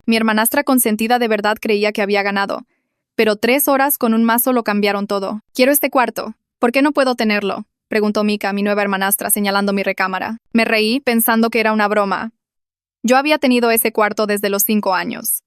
Mi hermanastra consentida de verdad creía que había ganado. Pero 3 horas con un mazo lo cambiaron todo. Quiero este cuarto. ¿Por qué no puedo tenerlo?, preguntó Mika, mi nueva hermanastra, señalando mi recámara. Me reí, pensando que era una broma. Yo había tenido ese cuarto desde los 5 años.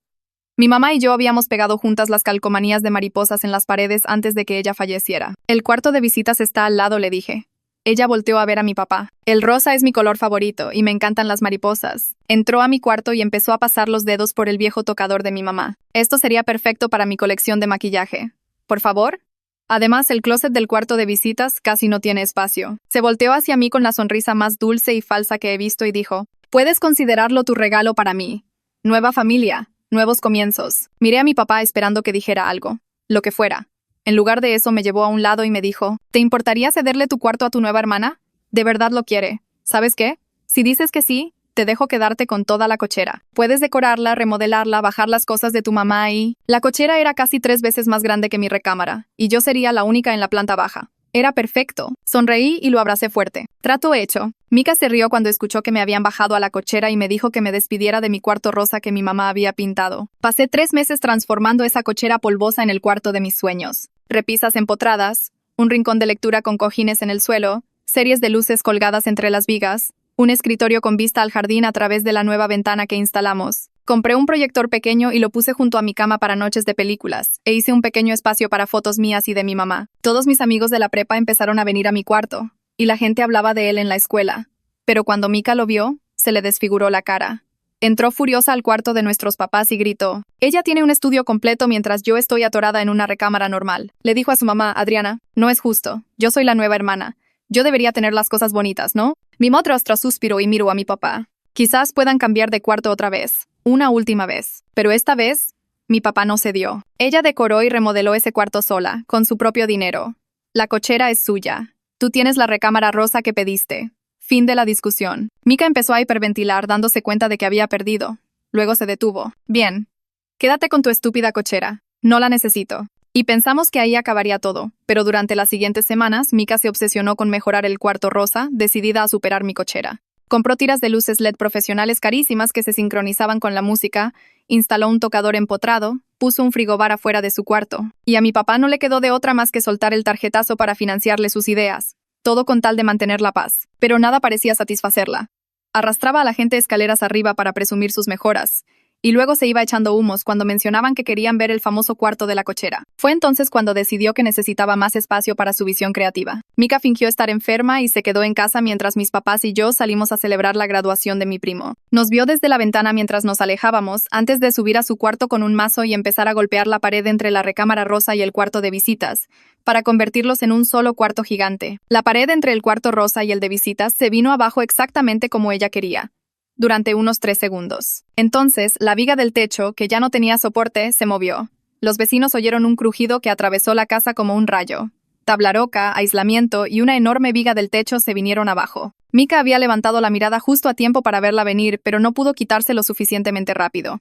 Mi mamá y yo habíamos pegado juntas las calcomanías de mariposas en las paredes antes de que ella falleciera. El cuarto de visitas está al lado, le dije. Ella volteó a ver a mi papá. El rosa es mi color favorito y me encantan las mariposas. Entró a mi cuarto y empezó a pasar los dedos por el viejo tocador de mi mamá. Esto sería perfecto para mi colección de maquillaje. ¿Por favor? Además, el closet del cuarto de visitas casi no tiene espacio. Se volteó hacia mí con la sonrisa más dulce y falsa que he visto y dijo, «Puedes considerarlo tu regalo para mí. Nueva familia, nuevos comienzos». Miré a mi papá esperando que dijera algo, lo que fuera. En lugar de eso me llevó a un lado y me dijo, «¿Te importaría cederle tu cuarto a tu nueva hermana? De verdad lo quiere. ¿Sabes qué? Si dices que sí, te dejo quedarte con toda la cochera. Puedes decorarla, remodelarla, bajar las cosas de tu mamá y...». La cochera era casi 3 veces más grande que mi recámara, y yo sería la única en la planta baja. Era perfecto. Sonreí y lo abracé fuerte. Trato hecho. Mika se rió cuando escuchó que me habían bajado a la cochera y me dijo que me despidiera de mi cuarto rosa que mi mamá había pintado. Pasé 3 meses transformando esa cochera polvosa en el cuarto de mis sueños. Repisas empotradas, un rincón de lectura con cojines en el suelo, series de luces colgadas entre las vigas, un escritorio con vista al jardín a través de la nueva ventana que instalamos. Compré un proyector pequeño y lo puse junto a mi cama para noches de películas, e hice un pequeño espacio para fotos mías y de mi mamá. Todos mis amigos de la prepa empezaron a venir a mi cuarto, y la gente hablaba de él en la escuela. Pero cuando Mika lo vio, se le desfiguró la cara. Entró furiosa al cuarto de nuestros papás y gritó, «Ella tiene un estudio completo mientras yo estoy atorada en una recámara normal». Le dijo a su mamá, «Adriana, no es justo. Yo soy la nueva hermana. Yo debería tener las cosas bonitas, ¿no?». Mi madrastra suspiró y miró a mi papá. «Quizás puedan cambiar de cuarto otra vez. Una última vez». Pero esta vez, mi papá no cedió. Ella decoró y remodeló ese cuarto sola, con su propio dinero. La cochera es suya. Tú tienes la recámara rosa que pediste. Fin de la discusión. Mika empezó a hiperventilar, dándose cuenta de que había perdido. Luego se detuvo. «Bien. Quédate con tu estúpida cochera. No la necesito». Y pensamos que ahí acabaría todo, pero durante las siguientes semanas, Mika se obsesionó con mejorar el cuarto rosa, decidida a superar mi cochera. Compró tiras de luces LED profesionales carísimas que se sincronizaban con la música, instaló un tocador empotrado, puso un frigobar afuera de su cuarto, y a mi papá no le quedó de otra más que soltar el tarjetazo para financiarle sus ideas, todo con tal de mantener la paz. Pero nada parecía satisfacerla. Arrastraba a la gente escaleras arriba para presumir sus mejoras, y luego se iba echando humos cuando mencionaban que querían ver el famoso cuarto de la cochera. Fue entonces cuando decidió que necesitaba más espacio para su visión creativa. Mika fingió estar enferma y se quedó en casa mientras mis papás y yo salimos a celebrar la graduación de mi primo. Nos vio desde la ventana mientras nos alejábamos, antes de subir a su cuarto con un mazo y empezar a golpear la pared entre la recámara rosa y el cuarto de visitas, para convertirlos en un solo cuarto gigante. La pared entre el cuarto rosa y el de visitas se vino abajo exactamente como ella quería, durante unos 3 segundos. Entonces, la viga del techo, que ya no tenía soporte, se movió. Los vecinos oyeron un crujido que atravesó la casa como un rayo. Tabla roca, aislamiento y una enorme viga del techo se vinieron abajo. Mika había levantado la mirada justo a tiempo para verla venir, pero no pudo quitarse lo suficientemente rápido.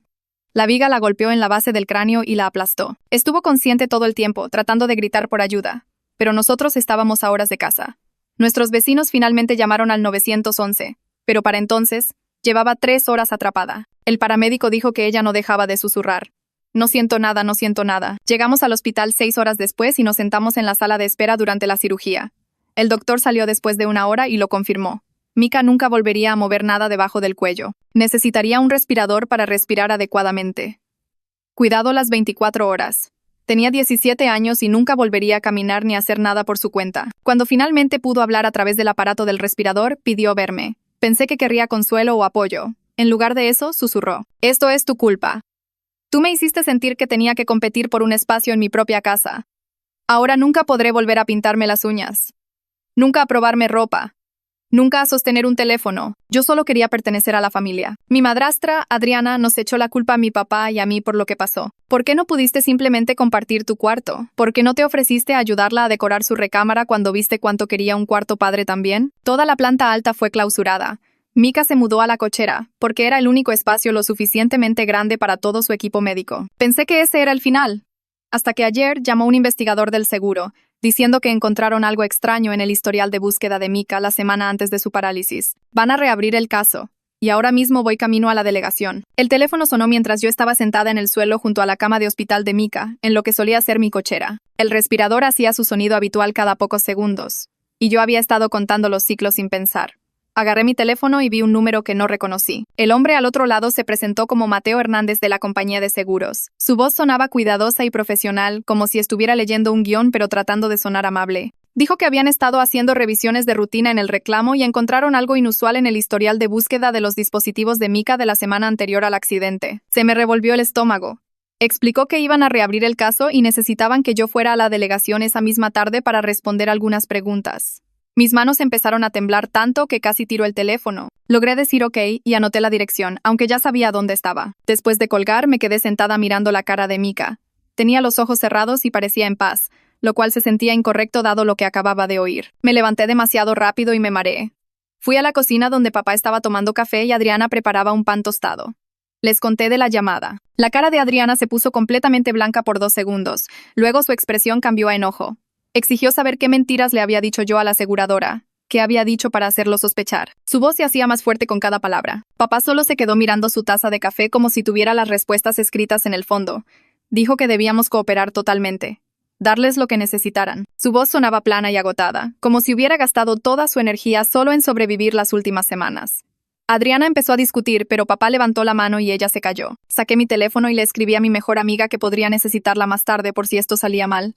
La viga la golpeó en la base del cráneo y la aplastó. Estuvo consciente todo el tiempo, tratando de gritar por ayuda. Pero nosotros estábamos a horas de casa. Nuestros vecinos finalmente llamaron al 911, pero para entonces, llevaba 3 horas atrapada. El paramédico dijo que ella no dejaba de susurrar. «No siento nada, no siento nada». Llegamos al hospital 6 horas después y nos sentamos en la sala de espera durante la cirugía. El doctor salió después de 1 hora y lo confirmó. Mika nunca volvería a mover nada debajo del cuello. Necesitaría un respirador para respirar adecuadamente. Cuidado las 24 horas. Tenía 17 años y nunca volvería a caminar ni a hacer nada por su cuenta. Cuando finalmente pudo hablar a través del aparato del respirador, pidió verme. Pensé que querría consuelo o apoyo. En lugar de eso, susurró. «Esto es tu culpa. Tú me hiciste sentir que tenía que competir por un espacio en mi propia casa. Ahora nunca podré volver a pintarme las uñas. Nunca a probarme ropa. Nunca a sostener un teléfono. Yo solo quería pertenecer a la familia». Mi madrastra, Adriana, nos echó la culpa a mi papá y a mí por lo que pasó. «¿Por qué no pudiste simplemente compartir tu cuarto? ¿Por qué no te ofreciste a ayudarla a decorar su recámara cuando viste cuánto quería un cuarto padre también?» Toda la planta alta fue clausurada. Mika se mudó a la cochera, porque era el único espacio lo suficientemente grande para todo su equipo médico. Pensé que ese era el final. Hasta que ayer llamó un investigador del seguro, diciendo que encontraron algo extraño en el historial de búsqueda de Mika la semana antes de su parálisis. Van a reabrir el caso. y ahora mismo voy camino a la delegación. El teléfono sonó mientras yo estaba sentada en el suelo junto a la cama de hospital de Mika, en lo que solía ser mi cochera. El respirador hacía su sonido habitual cada pocos segundos, y yo había estado contando los ciclos sin pensar. Agarré mi teléfono y vi un número que no reconocí. El hombre al otro lado se presentó como Mateo Hernández de la compañía de seguros. Su voz sonaba cuidadosa y profesional, como si estuviera leyendo un guión pero tratando de sonar amable. Dijo que habían estado haciendo revisiones de rutina en el reclamo y encontraron algo inusual en el historial de búsqueda de los dispositivos de Mika de la semana anterior al accidente. Se me revolvió el estómago. Explicó que iban a reabrir el caso y necesitaban que yo fuera a la delegación esa misma tarde para responder algunas preguntas. Mis manos empezaron a temblar tanto que casi tiró el teléfono. Logré decir ok y anoté la dirección, aunque ya sabía dónde estaba. Después de colgar, me quedé sentada mirando la cara de Mika. Tenía los ojos cerrados y parecía en paz, lo cual se sentía incorrecto dado lo que acababa de oír. Me levanté demasiado rápido y me mareé. Fui a la cocina donde papá estaba tomando café y Adriana preparaba un pan tostado. Les conté de la llamada. La cara de Adriana se puso completamente blanca por 2 segundos. Luego su expresión cambió a enojo. Exigió saber qué mentiras le había dicho yo a la aseguradora, qué había dicho para hacerlo sospechar. Su voz se hacía más fuerte con cada palabra. Papá solo se quedó mirando su taza de café como si tuviera las respuestas escritas en el fondo. Dijo que debíamos cooperar totalmente, darles lo que necesitaran. Su voz sonaba plana y agotada, como si hubiera gastado toda su energía solo en sobrevivir las últimas semanas. Adriana empezó a discutir, pero papá levantó la mano y ella se calló. Saqué mi teléfono y le escribí a mi mejor amiga que podría necesitarla más tarde por si esto salía mal.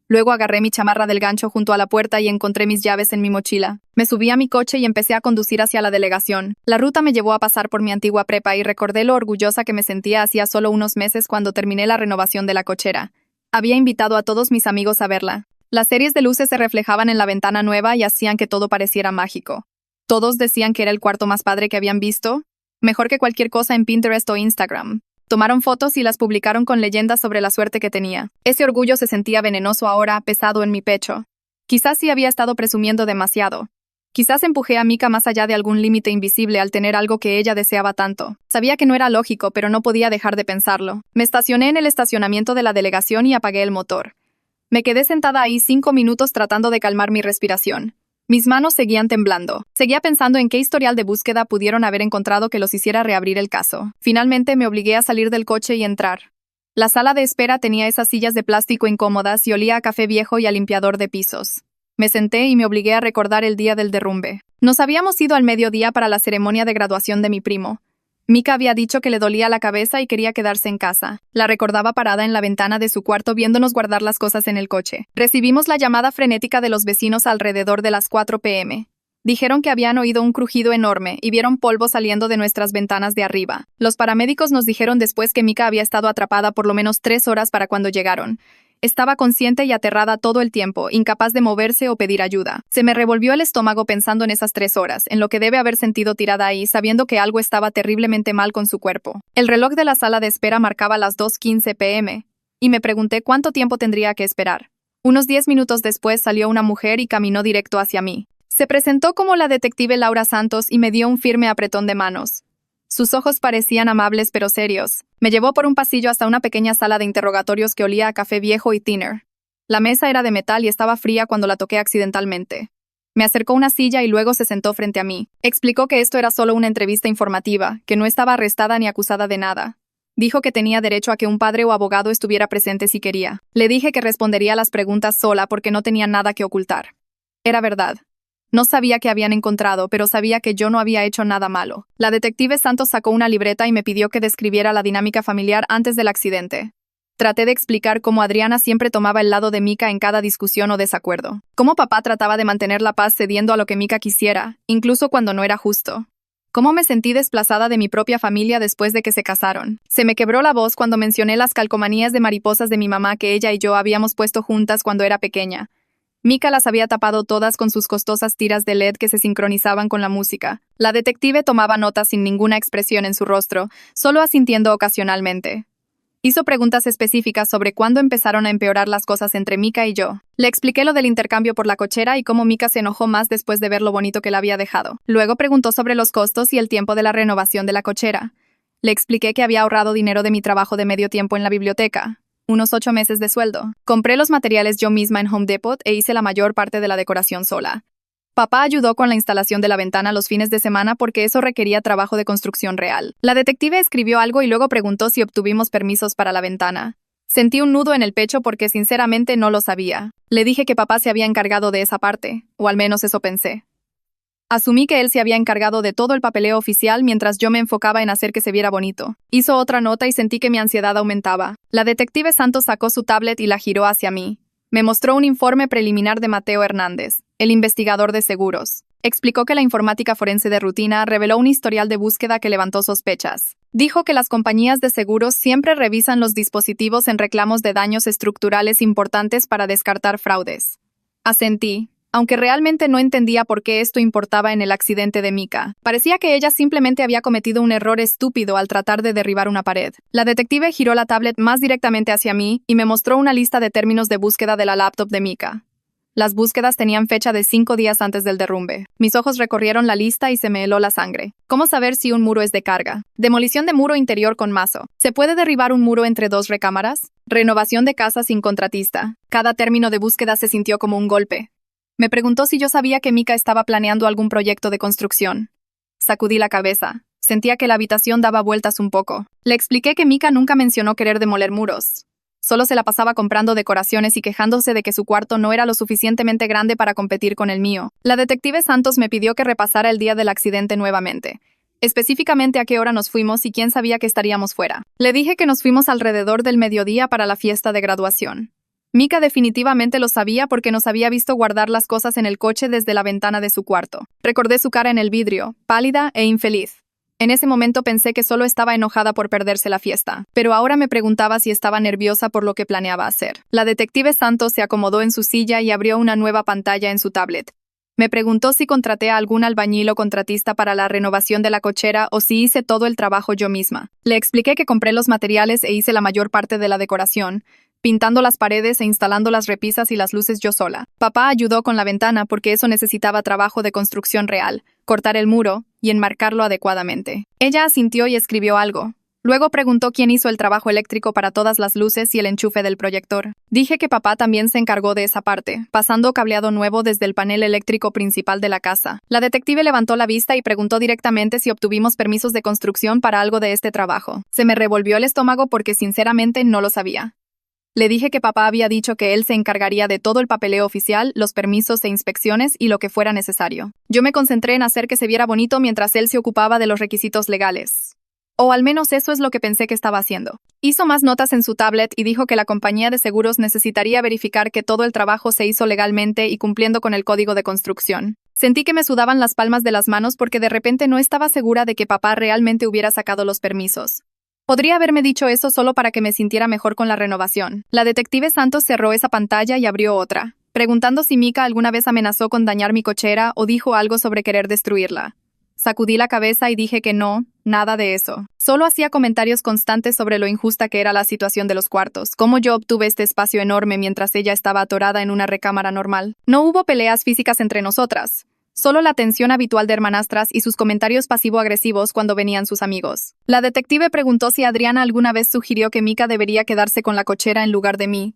Luego agarré mi chamarra del gancho junto a la puerta y encontré mis llaves en mi mochila. Me subí a mi coche y empecé a conducir hacia la delegación. La ruta me llevó a pasar por mi antigua prepa y recordé lo orgullosa que me sentía hacía solo unos meses cuando terminé la renovación de la cochera. Había invitado a todos mis amigos a verla. Las series de luces se reflejaban en la ventana nueva y hacían que todo pareciera mágico. Todos decían que era el cuarto más padre que habían visto, mejor que cualquier cosa en Pinterest o Instagram. Tomaron fotos y las publicaron con leyendas sobre la suerte que tenía. Ese orgullo se sentía venenoso ahora, pesado en mi pecho. Quizás sí había estado presumiendo demasiado. Quizás empujé a Mika más allá de algún límite invisible al tener algo que ella deseaba tanto. Sabía que no era lógico, pero no podía dejar de pensarlo. Me estacioné en el estacionamiento de la delegación y apagué el motor. Me quedé sentada ahí 5 minutos tratando de calmar mi respiración. Mis manos seguían temblando. Seguía pensando en qué historial de búsqueda pudieron haber encontrado que los hiciera reabrir el caso. Finalmente me obligué a salir del coche y entrar. La sala de espera tenía esas sillas de plástico incómodas y olía a café viejo y a limpiador de pisos. Me senté y me obligué a recordar el día del derrumbe. Nos habíamos ido al mediodía para la ceremonia de graduación de mi primo. Mika había dicho que le dolía la cabeza y quería quedarse en casa. La recordaba parada en la ventana de su cuarto viéndonos guardar las cosas en el coche. Recibimos la llamada frenética de los vecinos alrededor de las 4 p.m. Dijeron que habían oído un crujido enorme y vieron polvo saliendo de nuestras ventanas de arriba. Los paramédicos nos dijeron después que Mika había estado atrapada por lo menos 3 horas para cuando llegaron. Estaba consciente y aterrada todo el tiempo, incapaz de moverse o pedir ayuda. Se me revolvió el estómago pensando en esas 3 horas, en lo que debe haber sentido tirada ahí, sabiendo que algo estaba terriblemente mal con su cuerpo. El reloj de la sala de espera marcaba las 2:15 p.m., y me pregunté cuánto tiempo tendría que esperar. Unos 10 minutos después salió una mujer y caminó directo hacia mí. Se presentó como la detective Laura Santos y me dio un firme apretón de manos. Sus ojos parecían amables pero serios. Me llevó por un pasillo hasta una pequeña sala de interrogatorios que olía a café viejo y thinner. La mesa era de metal y estaba fría cuando la toqué accidentalmente. Me acercó una silla y luego se sentó frente a mí. Explicó que esto era solo una entrevista informativa, que no estaba arrestada ni acusada de nada. Dijo que tenía derecho a que un padre o abogado estuviera presente si quería. Le dije que respondería a las preguntas sola porque no tenía nada que ocultar. Era verdad. No sabía qué habían encontrado, pero sabía que yo no había hecho nada malo. La detective Santos sacó una libreta y me pidió que describiera la dinámica familiar antes del accidente. Traté de explicar cómo Adriana siempre tomaba el lado de Mika en cada discusión o desacuerdo. Cómo papá trataba de mantener la paz cediendo a lo que Mika quisiera, incluso cuando no era justo. Cómo me sentí desplazada de mi propia familia después de que se casaron. Se me quebró la voz cuando mencioné las calcomanías de mariposas de mi mamá que ella y yo habíamos puesto juntas cuando era pequeña. Mika las había tapado todas con sus costosas tiras de LED que se sincronizaban con la música. La detective tomaba notas sin ninguna expresión en su rostro, solo asintiendo ocasionalmente. Hizo preguntas específicas sobre cuándo empezaron a empeorar las cosas entre Mika y yo. Le expliqué lo del intercambio por la cochera y cómo Mika se enojó más después de ver lo bonito que la había dejado. Luego preguntó sobre los costos y el tiempo de la renovación de la cochera. Le expliqué que había ahorrado dinero de mi trabajo de medio tiempo en la biblioteca. Unos 8 meses de sueldo. Compré los materiales yo misma en Home Depot e hice la mayor parte de la decoración sola. Papá ayudó con la instalación de la ventana los fines de semana porque eso requería trabajo de construcción real. La detective escribió algo y luego preguntó si obtuvimos permisos para la ventana. Sentí un nudo en el pecho porque sinceramente no lo sabía. Le dije que papá se había encargado de esa parte, o al menos eso pensé. Asumí que él se había encargado de todo el papeleo oficial mientras yo me enfocaba en hacer que se viera bonito. Hizo otra nota y sentí que mi ansiedad aumentaba. La detective Santos sacó su tablet y la giró hacia mí. Me mostró un informe preliminar de Mateo Hernández, el investigador de seguros. Explicó que la informática forense de rutina reveló un historial de búsqueda que levantó sospechas. Dijo que las compañías de seguros siempre revisan los dispositivos en reclamos de daños estructurales importantes para descartar fraudes. Asentí, aunque realmente no entendía por qué esto importaba en el accidente de Mika. Parecía que ella simplemente había cometido un error estúpido al tratar de derribar una pared. La detective giró la tablet más directamente hacia mí y me mostró una lista de términos de búsqueda de la laptop de Mika. Las búsquedas tenían fecha de 5 días antes del derrumbe. Mis ojos recorrieron la lista y se me heló la sangre. ¿Cómo saber si un muro es de carga? Demolición de muro interior con mazo. ¿Se puede derribar un muro entre 2 recámaras? Renovación de casa sin contratista. Cada término de búsqueda se sintió como un golpe. Me preguntó si yo sabía que Mika estaba planeando algún proyecto de construcción. Sacudí la cabeza. Sentía que la habitación daba vueltas un poco. Le expliqué que Mika nunca mencionó querer demoler muros. Solo se la pasaba comprando decoraciones y quejándose de que su cuarto no era lo suficientemente grande para competir con el mío. La detective Santos me pidió que repasara el día del accidente nuevamente. Específicamente a qué hora nos fuimos y quién sabía que estaríamos fuera. Le dije que nos fuimos alrededor del mediodía para la fiesta de graduación. Mika definitivamente lo sabía porque nos había visto guardar las cosas en el coche desde la ventana de su cuarto. Recordé su cara en el vidrio, pálida e infeliz. En ese momento pensé que solo estaba enojada por perderse la fiesta, pero ahora me preguntaba si estaba nerviosa por lo que planeaba hacer. La detective Santos se acomodó en su silla y abrió una nueva pantalla en su tablet. Me preguntó si contraté a algún albañil o contratista para la renovación de la cochera o si hice todo el trabajo yo misma. Le expliqué que compré los materiales e hice la mayor parte de la decoración, pintando las paredes e instalando las repisas y las luces yo sola. Papá ayudó con la ventana porque eso necesitaba trabajo de construcción real, cortar el muro y enmarcarlo adecuadamente. Ella asintió y escribió algo. Luego preguntó quién hizo el trabajo eléctrico para todas las luces y el enchufe del proyector. Dije que papá también se encargó de esa parte, pasando cableado nuevo desde el panel eléctrico principal de la casa. La detective levantó la vista y preguntó directamente si obtuvimos permisos de construcción para algo de este trabajo. Se me revolvió el estómago porque sinceramente no lo sabía. Le dije que papá había dicho que él se encargaría de todo el papeleo oficial, los permisos e inspecciones y lo que fuera necesario. Yo me concentré en hacer que se viera bonito mientras él se ocupaba de los requisitos legales. O al menos eso es lo que pensé que estaba haciendo. Hizo más notas en su tablet y dijo que la compañía de seguros necesitaría verificar que todo el trabajo se hizo legalmente y cumpliendo con el código de construcción. Sentí que me sudaban las palmas de las manos porque de repente no estaba segura de que papá realmente hubiera sacado los permisos. Podría haberme dicho eso solo para que me sintiera mejor con la renovación. La detective Santos cerró esa pantalla y abrió otra, preguntando si Mika alguna vez amenazó con dañar mi cochera o dijo algo sobre querer destruirla. Sacudí la cabeza y dije que no, nada de eso. Solo hacía comentarios constantes sobre lo injusta que era la situación de los cuartos, cómo yo obtuve este espacio enorme mientras ella estaba atorada en una recámara normal. No hubo peleas físicas entre nosotras. Solo la tensión habitual de hermanastras y sus comentarios pasivo-agresivos cuando venían sus amigos. La detective preguntó si Adriana alguna vez sugirió que Mika debería quedarse con la cochera en lugar de mí.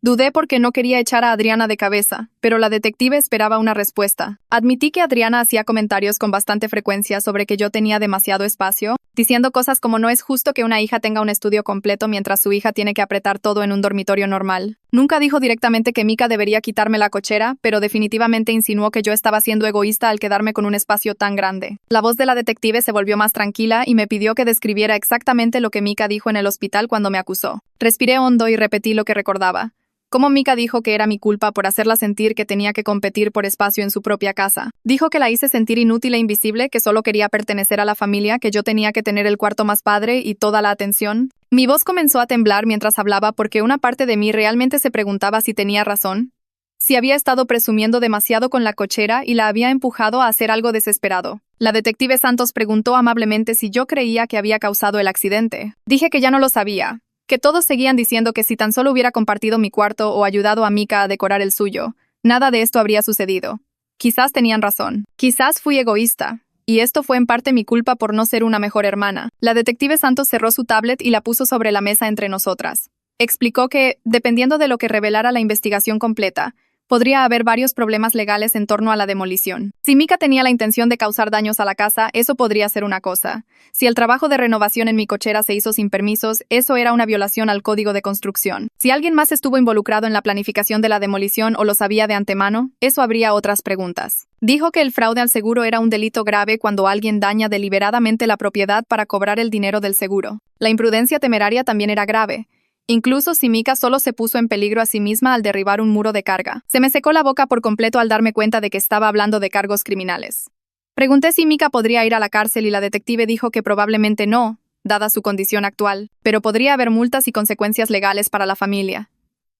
Dudé porque no quería echar a Adriana de cabeza, pero la detective esperaba una respuesta. Admití que Adriana hacía comentarios con bastante frecuencia sobre que yo tenía demasiado espacio, diciendo cosas como no es justo que una hija tenga un estudio completo mientras su hija tiene que apretar todo en un dormitorio normal. Nunca dijo directamente que Mika debería quitarme la cochera, pero definitivamente insinuó que yo estaba siendo egoísta al quedarme con un espacio tan grande. La voz de la detective se volvió más tranquila y me pidió que describiera exactamente lo que Mika dijo en el hospital cuando me acusó. Respiré hondo y repetí lo que recordaba. Cómo Mika dijo que era mi culpa por hacerla sentir que tenía que competir por espacio en su propia casa. Dijo que la hice sentir inútil e invisible, que solo quería pertenecer a la familia, que yo tenía que tener el cuarto más padre y toda la atención. Mi voz comenzó a temblar mientras hablaba porque una parte de mí realmente se preguntaba si tenía razón. Si había estado presumiendo demasiado con la cochera y la había empujado a hacer algo desesperado. La detective Santos preguntó amablemente si yo creía que había causado el accidente. Dije que ya no lo sabía. Que todos seguían diciendo que si tan solo hubiera compartido mi cuarto o ayudado a Mika a decorar el suyo, nada de esto habría sucedido. Quizás tenían razón. Quizás fui egoísta. Y esto fue en parte mi culpa por no ser una mejor hermana. La detective Santos cerró su tablet y la puso sobre la mesa entre nosotras. Explicó que, dependiendo de lo que revelara la investigación completa, Podría haber varios problemas legales en torno a la demolición. Si Mika tenía la intención de causar daños a la casa, eso podría ser una cosa. Si el trabajo de renovación en mi cochera se hizo sin permisos, eso era una violación al código de construcción. Si alguien más estuvo involucrado en la planificación de la demolición o lo sabía de antemano, eso habría otras preguntas. Dijo que el fraude al seguro era un delito grave cuando alguien daña deliberadamente la propiedad para cobrar el dinero del seguro. La imprudencia temeraria también era grave. Incluso si Mika solo se puso en peligro a sí misma al derribar un muro de carga. Se me secó la boca por completo al darme cuenta de que estaba hablando de cargos criminales. Pregunté si Mika podría ir a la cárcel y la detective dijo que probablemente no, dada su condición actual, pero podría haber multas y consecuencias legales para la familia.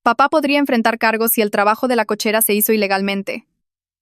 Papá podría enfrentar cargos si el trabajo de la cochera se hizo ilegalmente.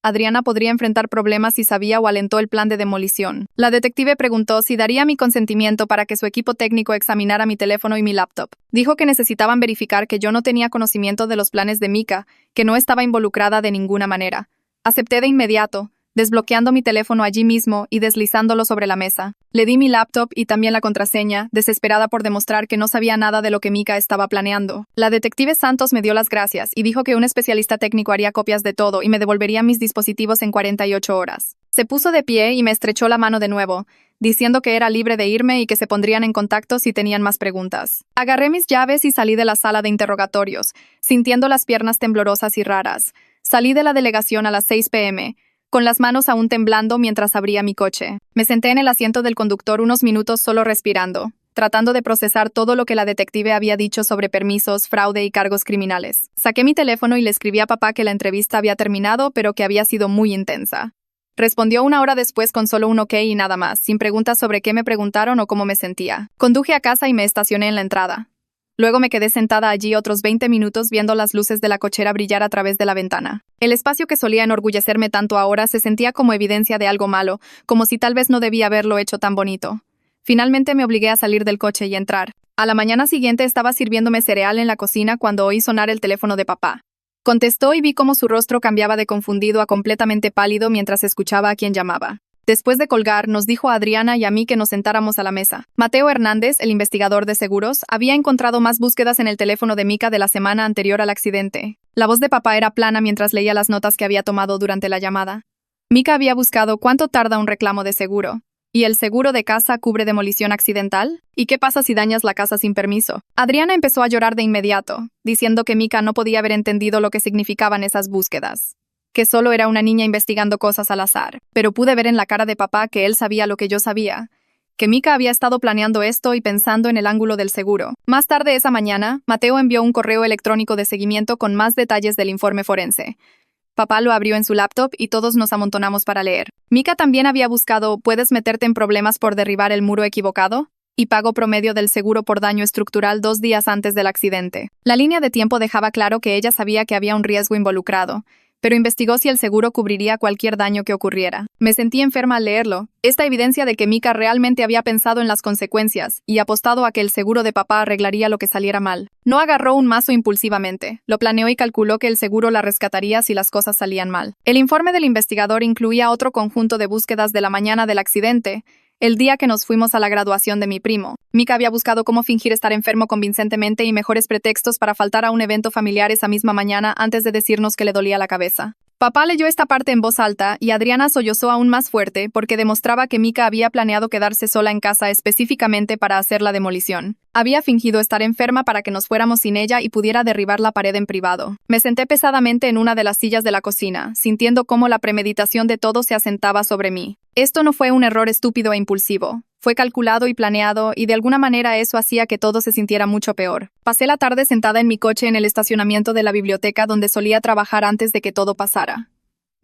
Adriana podría enfrentar problemas si sabía o alentó el plan de demolición. La detective preguntó si daría mi consentimiento para que su equipo técnico examinara mi teléfono y mi laptop. Dijo que necesitaban verificar que yo no tenía conocimiento de los planes de Mika, que no estaba involucrada de ninguna manera. Acepté de inmediato, desbloqueando mi teléfono allí mismo y deslizándolo sobre la mesa. Le di mi laptop y también la contraseña, desesperada por demostrar que no sabía nada de lo que Mika estaba planeando. La detective Santos me dio las gracias y dijo que un especialista técnico haría copias de todo y me devolvería mis dispositivos en 48 horas. Se puso de pie y me estrechó la mano de nuevo, diciendo que era libre de irme y que se pondrían en contacto si tenían más preguntas. Agarré mis llaves y salí de la sala de interrogatorios, sintiendo las piernas temblorosas y raras. Salí de la delegación a las 6 p.m., con las manos aún temblando mientras abría mi coche. Me senté en el asiento del conductor unos minutos solo respirando, tratando de procesar todo lo que la detective había dicho sobre permisos, fraude y cargos criminales. Saqué mi teléfono y le escribí a papá que la entrevista había terminado, pero que había sido muy intensa. Respondió una hora después con solo un ok y nada más, sin preguntas sobre qué me preguntaron o cómo me sentía. Conduje a casa y me estacioné en la entrada. Luego me quedé sentada allí otros 20 minutos viendo las luces de la cochera brillar a través de la ventana. El espacio que solía enorgullecerme tanto ahora se sentía como evidencia de algo malo, como si tal vez no debía haberlo hecho tan bonito. Finalmente me obligué a salir del coche y entrar. A la mañana siguiente estaba sirviéndome cereal en la cocina cuando oí sonar el teléfono de papá. Contestó y vi cómo su rostro cambiaba de confundido a completamente pálido mientras escuchaba a quien llamaba. Después de colgar, nos dijo a Adriana y a mí que nos sentáramos a la mesa. Mateo Hernández, el investigador de seguros, había encontrado más búsquedas en el teléfono de Mika de la semana anterior al accidente. La voz de papá era plana mientras leía las notas que había tomado durante la llamada. Mika había buscado cuánto tarda un reclamo de seguro. ¿Y el seguro de casa cubre demolición accidental? ¿Y qué pasa si dañas la casa sin permiso? Adriana empezó a llorar de inmediato, diciendo que Mika no podía haber entendido lo que significaban esas búsquedas. Que solo era una niña investigando cosas al azar, pero pude ver en la cara de papá que él sabía lo que yo sabía, que Mika había estado planeando esto y pensando en el ángulo del seguro. Más tarde esa mañana, Mateo envió un correo electrónico de seguimiento con más detalles del informe forense. Papá lo abrió en su laptop y todos nos amontonamos para leer. Mika también había buscado ¿puedes meterte en problemas por derribar el muro equivocado? Y pago promedio del seguro por daño estructural 2 días antes del accidente. La línea de tiempo dejaba claro que ella sabía que había un riesgo involucrado, pero investigó si el seguro cubriría cualquier daño que ocurriera. Me sentí enferma al leerlo. Esta evidencia de que Mika realmente había pensado en las consecuencias y apostado a que el seguro de papá arreglaría lo que saliera mal. No agarró un mazo impulsivamente, lo planeó y calculó que el seguro la rescataría si las cosas salían mal. El informe del investigador incluía otro conjunto de búsquedas de la mañana del accidente, el día que nos fuimos a la graduación de mi primo. Mika había buscado cómo fingir estar enfermo convincentemente y mejores pretextos para faltar a un evento familiar esa misma mañana antes de decirnos que le dolía la cabeza. Papá leyó esta parte en voz alta y Adriana sollozó aún más fuerte porque demostraba que Mika había planeado quedarse sola en casa específicamente para hacer la demolición. Había fingido estar enferma para que nos fuéramos sin ella y pudiera derribar la pared en privado. Me senté pesadamente en una de las sillas de la cocina, sintiendo cómo la premeditación de todo se asentaba sobre mí. Esto no fue un error estúpido e impulsivo. Fue calculado y planeado, y de alguna manera eso hacía que todo se sintiera mucho peor. Pasé la tarde sentada en mi coche en el estacionamiento de la biblioteca donde solía trabajar antes de que todo pasara.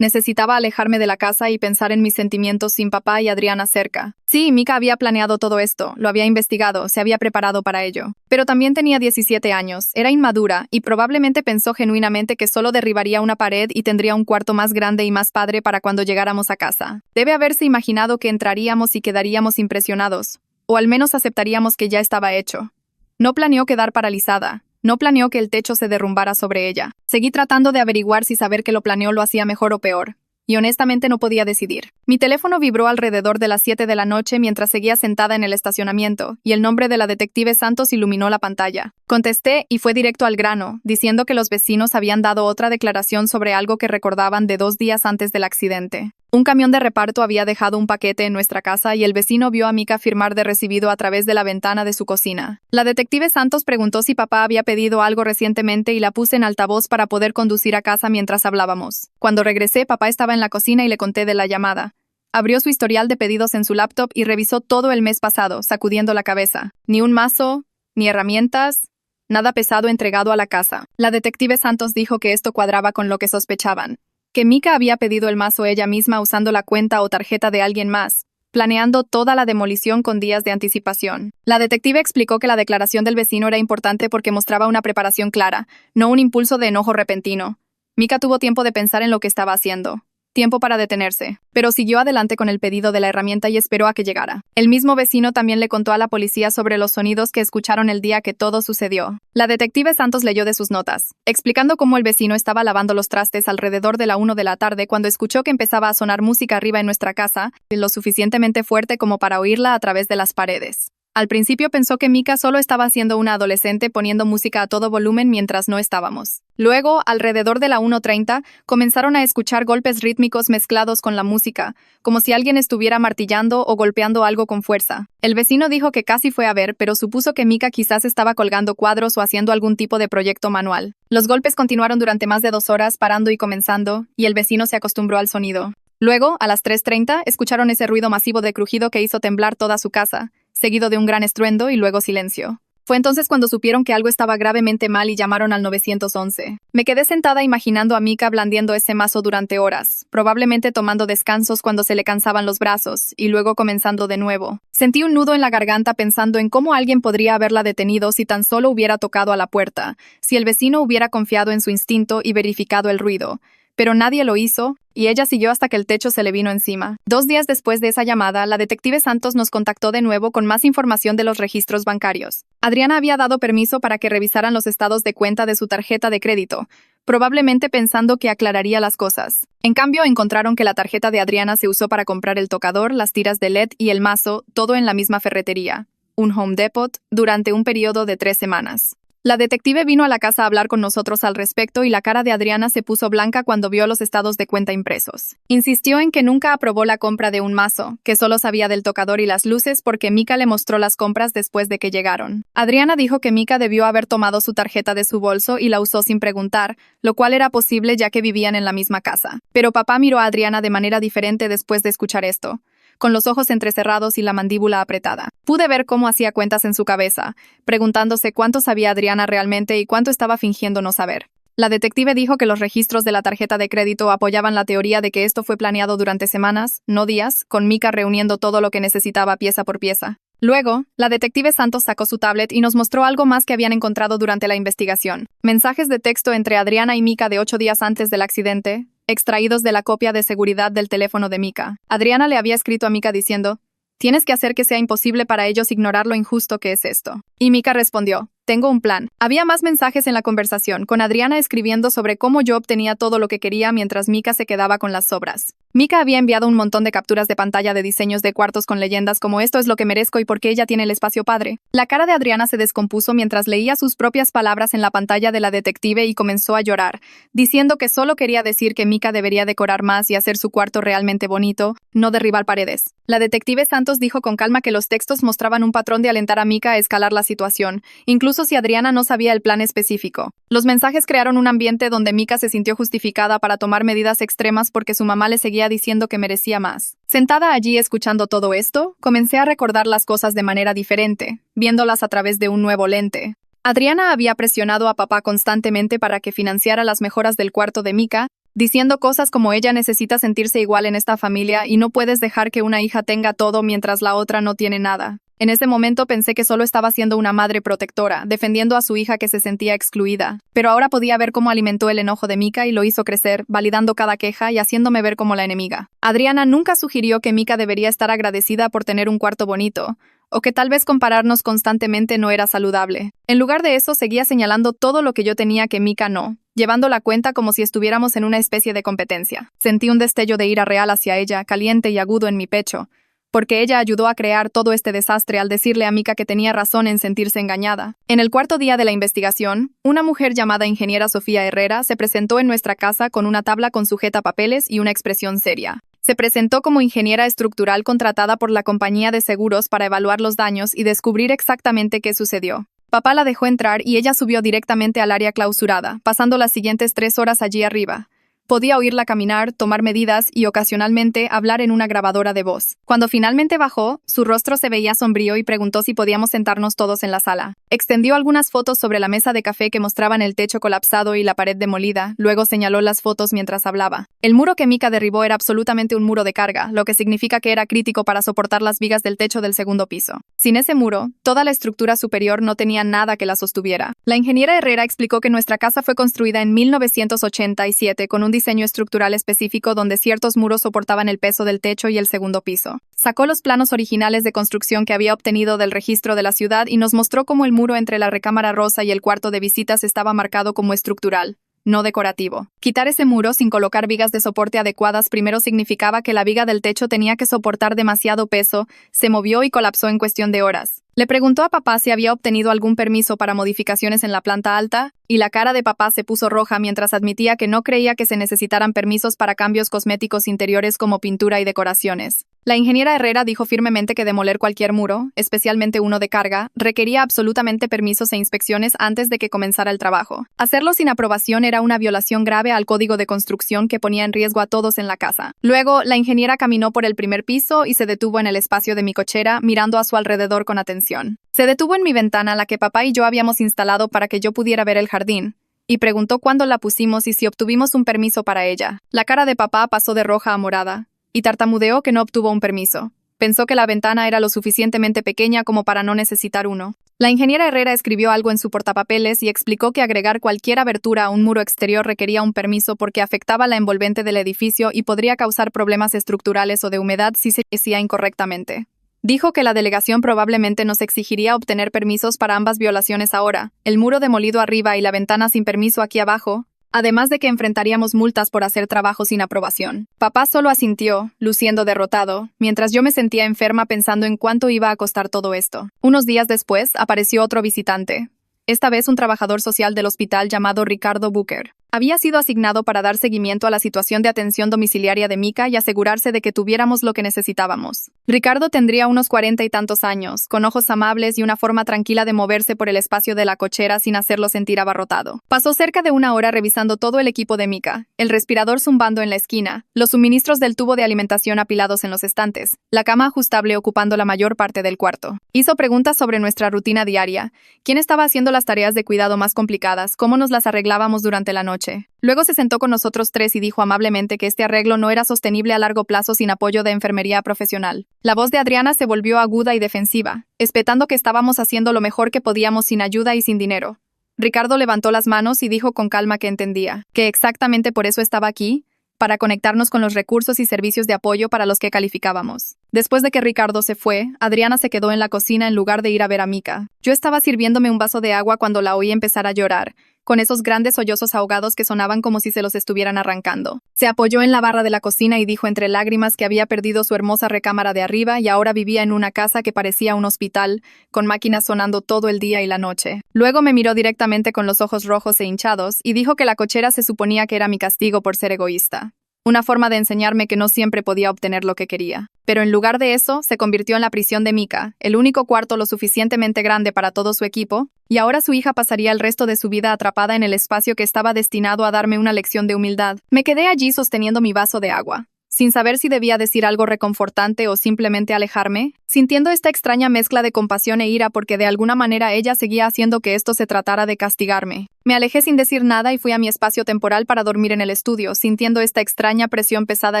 Necesitaba alejarme de la casa y pensar en mis sentimientos sin papá y Adriana cerca. Sí, Mika había planeado todo esto, lo había investigado, se había preparado para ello. Pero también tenía 17 años, era inmadura y probablemente pensó genuinamente que solo derribaría una pared y tendría un cuarto más grande y más padre para cuando llegáramos a casa. Debe haberse imaginado que entraríamos y quedaríamos impresionados, o al menos aceptaríamos que ya estaba hecho. No planeó quedar paralizada. No planeó que el techo se derrumbara sobre ella. Seguí tratando de averiguar si saber que lo planeó lo hacía mejor o peor, y honestamente no podía decidir. Mi teléfono vibró alrededor de las 7 de la noche mientras seguía sentada en el estacionamiento, y el nombre de la detective Santos iluminó la pantalla. Contesté y fue directo al grano, diciendo que los vecinos habían dado otra declaración sobre algo que recordaban de 2 días antes del accidente. Un camión de reparto había dejado un paquete en nuestra casa y el vecino vio a Mika firmar de recibido a través de la ventana de su cocina. La detective Santos preguntó si papá había pedido algo recientemente y la puse en altavoz para poder conducir a casa mientras hablábamos. Cuando regresé, papá estaba en la cocina y le conté de la llamada. Abrió su historial de pedidos en su laptop y revisó todo el mes pasado, sacudiendo la cabeza. Ni un mazo, ni herramientas, nada pesado entregado a la casa. La detective Santos dijo que esto cuadraba con lo que sospechaban, que Mika había pedido el mazo ella misma usando la cuenta o tarjeta de alguien más, planeando toda la demolición con días de anticipación. La detective explicó que la declaración del vecino era importante porque mostraba una preparación clara, no un impulso de enojo repentino. Mika tuvo tiempo de pensar en lo que estaba haciendo. Tiempo para detenerse, pero siguió adelante con el pedido de la herramienta y esperó a que llegara. El mismo vecino también le contó a la policía sobre los sonidos que escucharon el día que todo sucedió. La detective Santos leyó de sus notas, explicando cómo el vecino estaba lavando los trastes alrededor de la 1 de la tarde cuando escuchó que empezaba a sonar música arriba en nuestra casa, lo suficientemente fuerte como para oírla a través de las paredes. Al principio pensó que Mika solo estaba siendo una adolescente poniendo música a todo volumen mientras no estábamos. Luego, alrededor de la 1:30, comenzaron a escuchar golpes rítmicos mezclados con la música, como si alguien estuviera martillando o golpeando algo con fuerza. El vecino dijo que casi fue a ver, pero supuso que Mika quizás estaba colgando cuadros o haciendo algún tipo de proyecto manual. Los golpes continuaron durante más de 2 horas, parando y comenzando, y el vecino se acostumbró al sonido. Luego, a las 3:30, escucharon ese ruido masivo de crujido que hizo temblar toda su casa, seguido de un gran estruendo y luego silencio. Fue entonces cuando supieron que algo estaba gravemente mal y llamaron al 911. Me quedé sentada imaginando a Mika blandiendo ese mazo durante horas, probablemente tomando descansos cuando se le cansaban los brazos, y luego comenzando de nuevo. Sentí un nudo en la garganta pensando en cómo alguien podría haberla detenido si tan solo hubiera tocado a la puerta, si el vecino hubiera confiado en su instinto y verificado el ruido. Pero nadie lo hizo, y ella siguió hasta que el techo se le vino encima. 2 días después de esa llamada, la detective Santos nos contactó de nuevo con más información de los registros bancarios. Adriana había dado permiso para que revisaran los estados de cuenta de su tarjeta de crédito, probablemente pensando que aclararía las cosas. En cambio, encontraron que la tarjeta de Adriana se usó para comprar el tocador, las tiras de LED y el mazo, todo en la misma ferretería, un Home Depot, durante un periodo de 3 semanas. La detective vino a la casa a hablar con nosotros al respecto y la cara de Adriana se puso blanca cuando vio los estados de cuenta impresos. Insistió en que nunca aprobó la compra de un mazo, que solo sabía del tocador y las luces porque Mika le mostró las compras después de que llegaron. Adriana dijo que Mika debió haber tomado su tarjeta de su bolso y la usó sin preguntar, lo cual era posible ya que vivían en la misma casa. Pero papá miró a Adriana de manera diferente después de escuchar esto, con los ojos entrecerrados y la mandíbula apretada. Pude ver cómo hacía cuentas en su cabeza, preguntándose cuánto sabía Adriana realmente y cuánto estaba fingiendo no saber. La detective dijo que los registros de la tarjeta de crédito apoyaban la teoría de que esto fue planeado durante semanas, no días, con Mika reuniendo todo lo que necesitaba pieza por pieza. Luego, la detective Santos sacó su tablet y nos mostró algo más que habían encontrado durante la investigación. Mensajes de texto entre Adriana y Mika de 8 días antes del accidente, extraídos de la copia de seguridad del teléfono de Mika. Adriana le había escrito a Mika diciendo: «Tienes que hacer que sea imposible para ellos ignorar lo injusto que es esto». Y Mika respondió: «Tengo un plan». Había más mensajes en la conversación, con Adriana escribiendo sobre cómo yo obtenía todo lo que quería mientras Mika se quedaba con las sobras. Mika había enviado un montón de capturas de pantalla de diseños de cuartos con leyendas como «Esto es lo que merezco y por qué ella tiene el espacio padre». La cara de Adriana se descompuso mientras leía sus propias palabras en la pantalla de la detective y comenzó a llorar, diciendo que solo quería decir que Mika debería decorar más y hacer su cuarto realmente bonito, no derribar paredes. La detective Santos dijo con calma que los textos mostraban un patrón de alentar a Mika a escalar la situación, incluso si Adriana no sabía el plan específico. Los mensajes crearon un ambiente donde Mika se sintió justificada para tomar medidas extremas porque su mamá le seguía diciendo que merecía más. Sentada allí escuchando todo esto, comencé a recordar las cosas de manera diferente, viéndolas a través de un nuevo lente. Adriana había presionado a papá constantemente para que financiara las mejoras del cuarto de Mika, diciendo cosas como «ella necesita sentirse igual en esta familia y no puedes dejar que una hija tenga todo mientras la otra no tiene nada». En ese momento pensé que solo estaba siendo una madre protectora, defendiendo a su hija que se sentía excluida. Pero ahora podía ver cómo alimentó el enojo de Mika y lo hizo crecer, validando cada queja y haciéndome ver como la enemiga. Adriana nunca sugirió que Mika debería estar agradecida por tener un cuarto bonito, o que tal vez compararnos constantemente no era saludable. En lugar de eso, seguía señalando todo lo que yo tenía que Mika no, llevando la cuenta como si estuviéramos en una especie de competencia. Sentí un destello de ira real hacia ella, caliente y agudo en mi pecho, porque ella ayudó a crear todo este desastre al decirle a Mika que tenía razón en sentirse engañada. En el cuarto día de la investigación, una mujer llamada ingeniera Sofía Herrera se presentó en nuestra casa con una tabla con sujetapapeles y una expresión seria. Se presentó como ingeniera estructural contratada por la compañía de seguros para evaluar los daños y descubrir exactamente qué sucedió. Papá la dejó entrar y ella subió directamente al área clausurada, pasando las siguientes 3 horas allí arriba. Podía oírla caminar, tomar medidas y ocasionalmente hablar en una grabadora de voz. Cuando finalmente bajó, su rostro se veía sombrío y preguntó si podíamos sentarnos todos en la sala. Extendió algunas fotos sobre la mesa de café que mostraban el techo colapsado y la pared demolida, luego señaló las fotos mientras hablaba. El muro que Mika derribó era absolutamente un muro de carga, lo que significa que era crítico para soportar las vigas del techo del segundo piso. Sin ese muro, toda la estructura superior no tenía nada que la sostuviera. La ingeniera Herrera explicó que nuestra casa fue construida en 1987 con un diseño estructural específico donde ciertos muros soportaban el peso del techo y el segundo piso. Sacó los planos originales de construcción que había obtenido del registro de la ciudad y nos mostró cómo el muro entre la recámara rosa y el cuarto de visitas estaba marcado como estructural, no decorativo. Quitar ese muro sin colocar vigas de soporte adecuadas primero significaba que la viga del techo tenía que soportar demasiado peso, se movió y colapsó en cuestión de horas. Le preguntó a papá si había obtenido algún permiso para modificaciones en la planta alta, y la cara de papá se puso roja mientras admitía que no creía que se necesitaran permisos para cambios cosméticos interiores como pintura y decoraciones. La ingeniera Herrera dijo firmemente que demoler cualquier muro, especialmente uno de carga, requería absolutamente permisos e inspecciones antes de que comenzara el trabajo. Hacerlo sin aprobación era una violación grave al código de construcción que ponía en riesgo a todos en la casa. Luego, la ingeniera caminó por el primer piso y se detuvo en el espacio de mi cochera, mirando a su alrededor con atención. Se detuvo en mi ventana, la que papá y yo habíamos instalado para que yo pudiera ver el jardín, y preguntó cuándo la pusimos y si obtuvimos un permiso para ella. La cara de papá pasó de roja a morada, y tartamudeó que no obtuvo un permiso. Pensó que la ventana era lo suficientemente pequeña como para no necesitar uno. La ingeniera Herrera escribió algo en su portapapeles y explicó que agregar cualquier abertura a un muro exterior requería un permiso porque afectaba la envolvente del edificio y podría causar problemas estructurales o de humedad si se hacía incorrectamente. Dijo que la delegación probablemente nos exigiría obtener permisos para ambas violaciones ahora, el muro demolido arriba y la ventana sin permiso aquí abajo, además de que enfrentaríamos multas por hacer trabajo sin aprobación. Papá solo asintió, luciendo derrotado, mientras yo me sentía enferma pensando en cuánto iba a costar todo esto. Unos días después, apareció otro visitante. Esta vez un trabajador social del hospital llamado Ricardo Booker. Había sido asignado para dar seguimiento a la situación de atención domiciliaria de Mika y asegurarse de que tuviéramos lo que necesitábamos. Ricardo tendría unos 40 y tantos años, con ojos amables y una forma tranquila de moverse por el espacio de la cochera sin hacerlo sentir abarrotado. Pasó cerca de 1 hora revisando todo el equipo de Mika, el respirador zumbando en la esquina, los suministros del tubo de alimentación apilados en los estantes, la cama ajustable ocupando la mayor parte del cuarto. Hizo preguntas sobre nuestra rutina diaria, quién estaba haciendo las tareas de cuidado más complicadas, cómo nos las arreglábamos durante la noche. Luego se sentó con nosotros 3 y dijo amablemente que este arreglo no era sostenible a largo plazo sin apoyo de enfermería profesional. La voz de Adriana se volvió aguda y defensiva, espetando que estábamos haciendo lo mejor que podíamos sin ayuda y sin dinero. Ricardo levantó las manos y dijo con calma que entendía, que exactamente por eso estaba aquí, para conectarnos con los recursos y servicios de apoyo para los que calificábamos. Después de que Ricardo se fue, Adriana se quedó en la cocina en lugar de ir a ver a Mika. Yo estaba sirviéndome un vaso de agua cuando la oí empezar a llorar, con esos grandes sollozos ahogados que sonaban como si se los estuvieran arrancando. Se apoyó en la barra de la cocina y dijo entre lágrimas que había perdido su hermosa recámara de arriba y ahora vivía en una casa que parecía un hospital, con máquinas sonando todo el día y la noche. Luego me miró directamente con los ojos rojos e hinchados y dijo que la cochera se suponía que era mi castigo por ser egoísta. Una forma de enseñarme que no siempre podía obtener lo que quería. Pero en lugar de eso, se convirtió en la prisión de Mika, el único cuarto lo suficientemente grande para todo su equipo, y ahora su hija pasaría el resto de su vida atrapada en el espacio que estaba destinado a darme una lección de humildad. Me quedé allí sosteniendo mi vaso de agua, sin saber si debía decir algo reconfortante o simplemente alejarme, sintiendo esta extraña mezcla de compasión e ira porque de alguna manera ella seguía haciendo que esto se tratara de castigarme. Me alejé sin decir nada y fui a mi espacio temporal para dormir en el estudio, sintiendo esta extraña presión pesada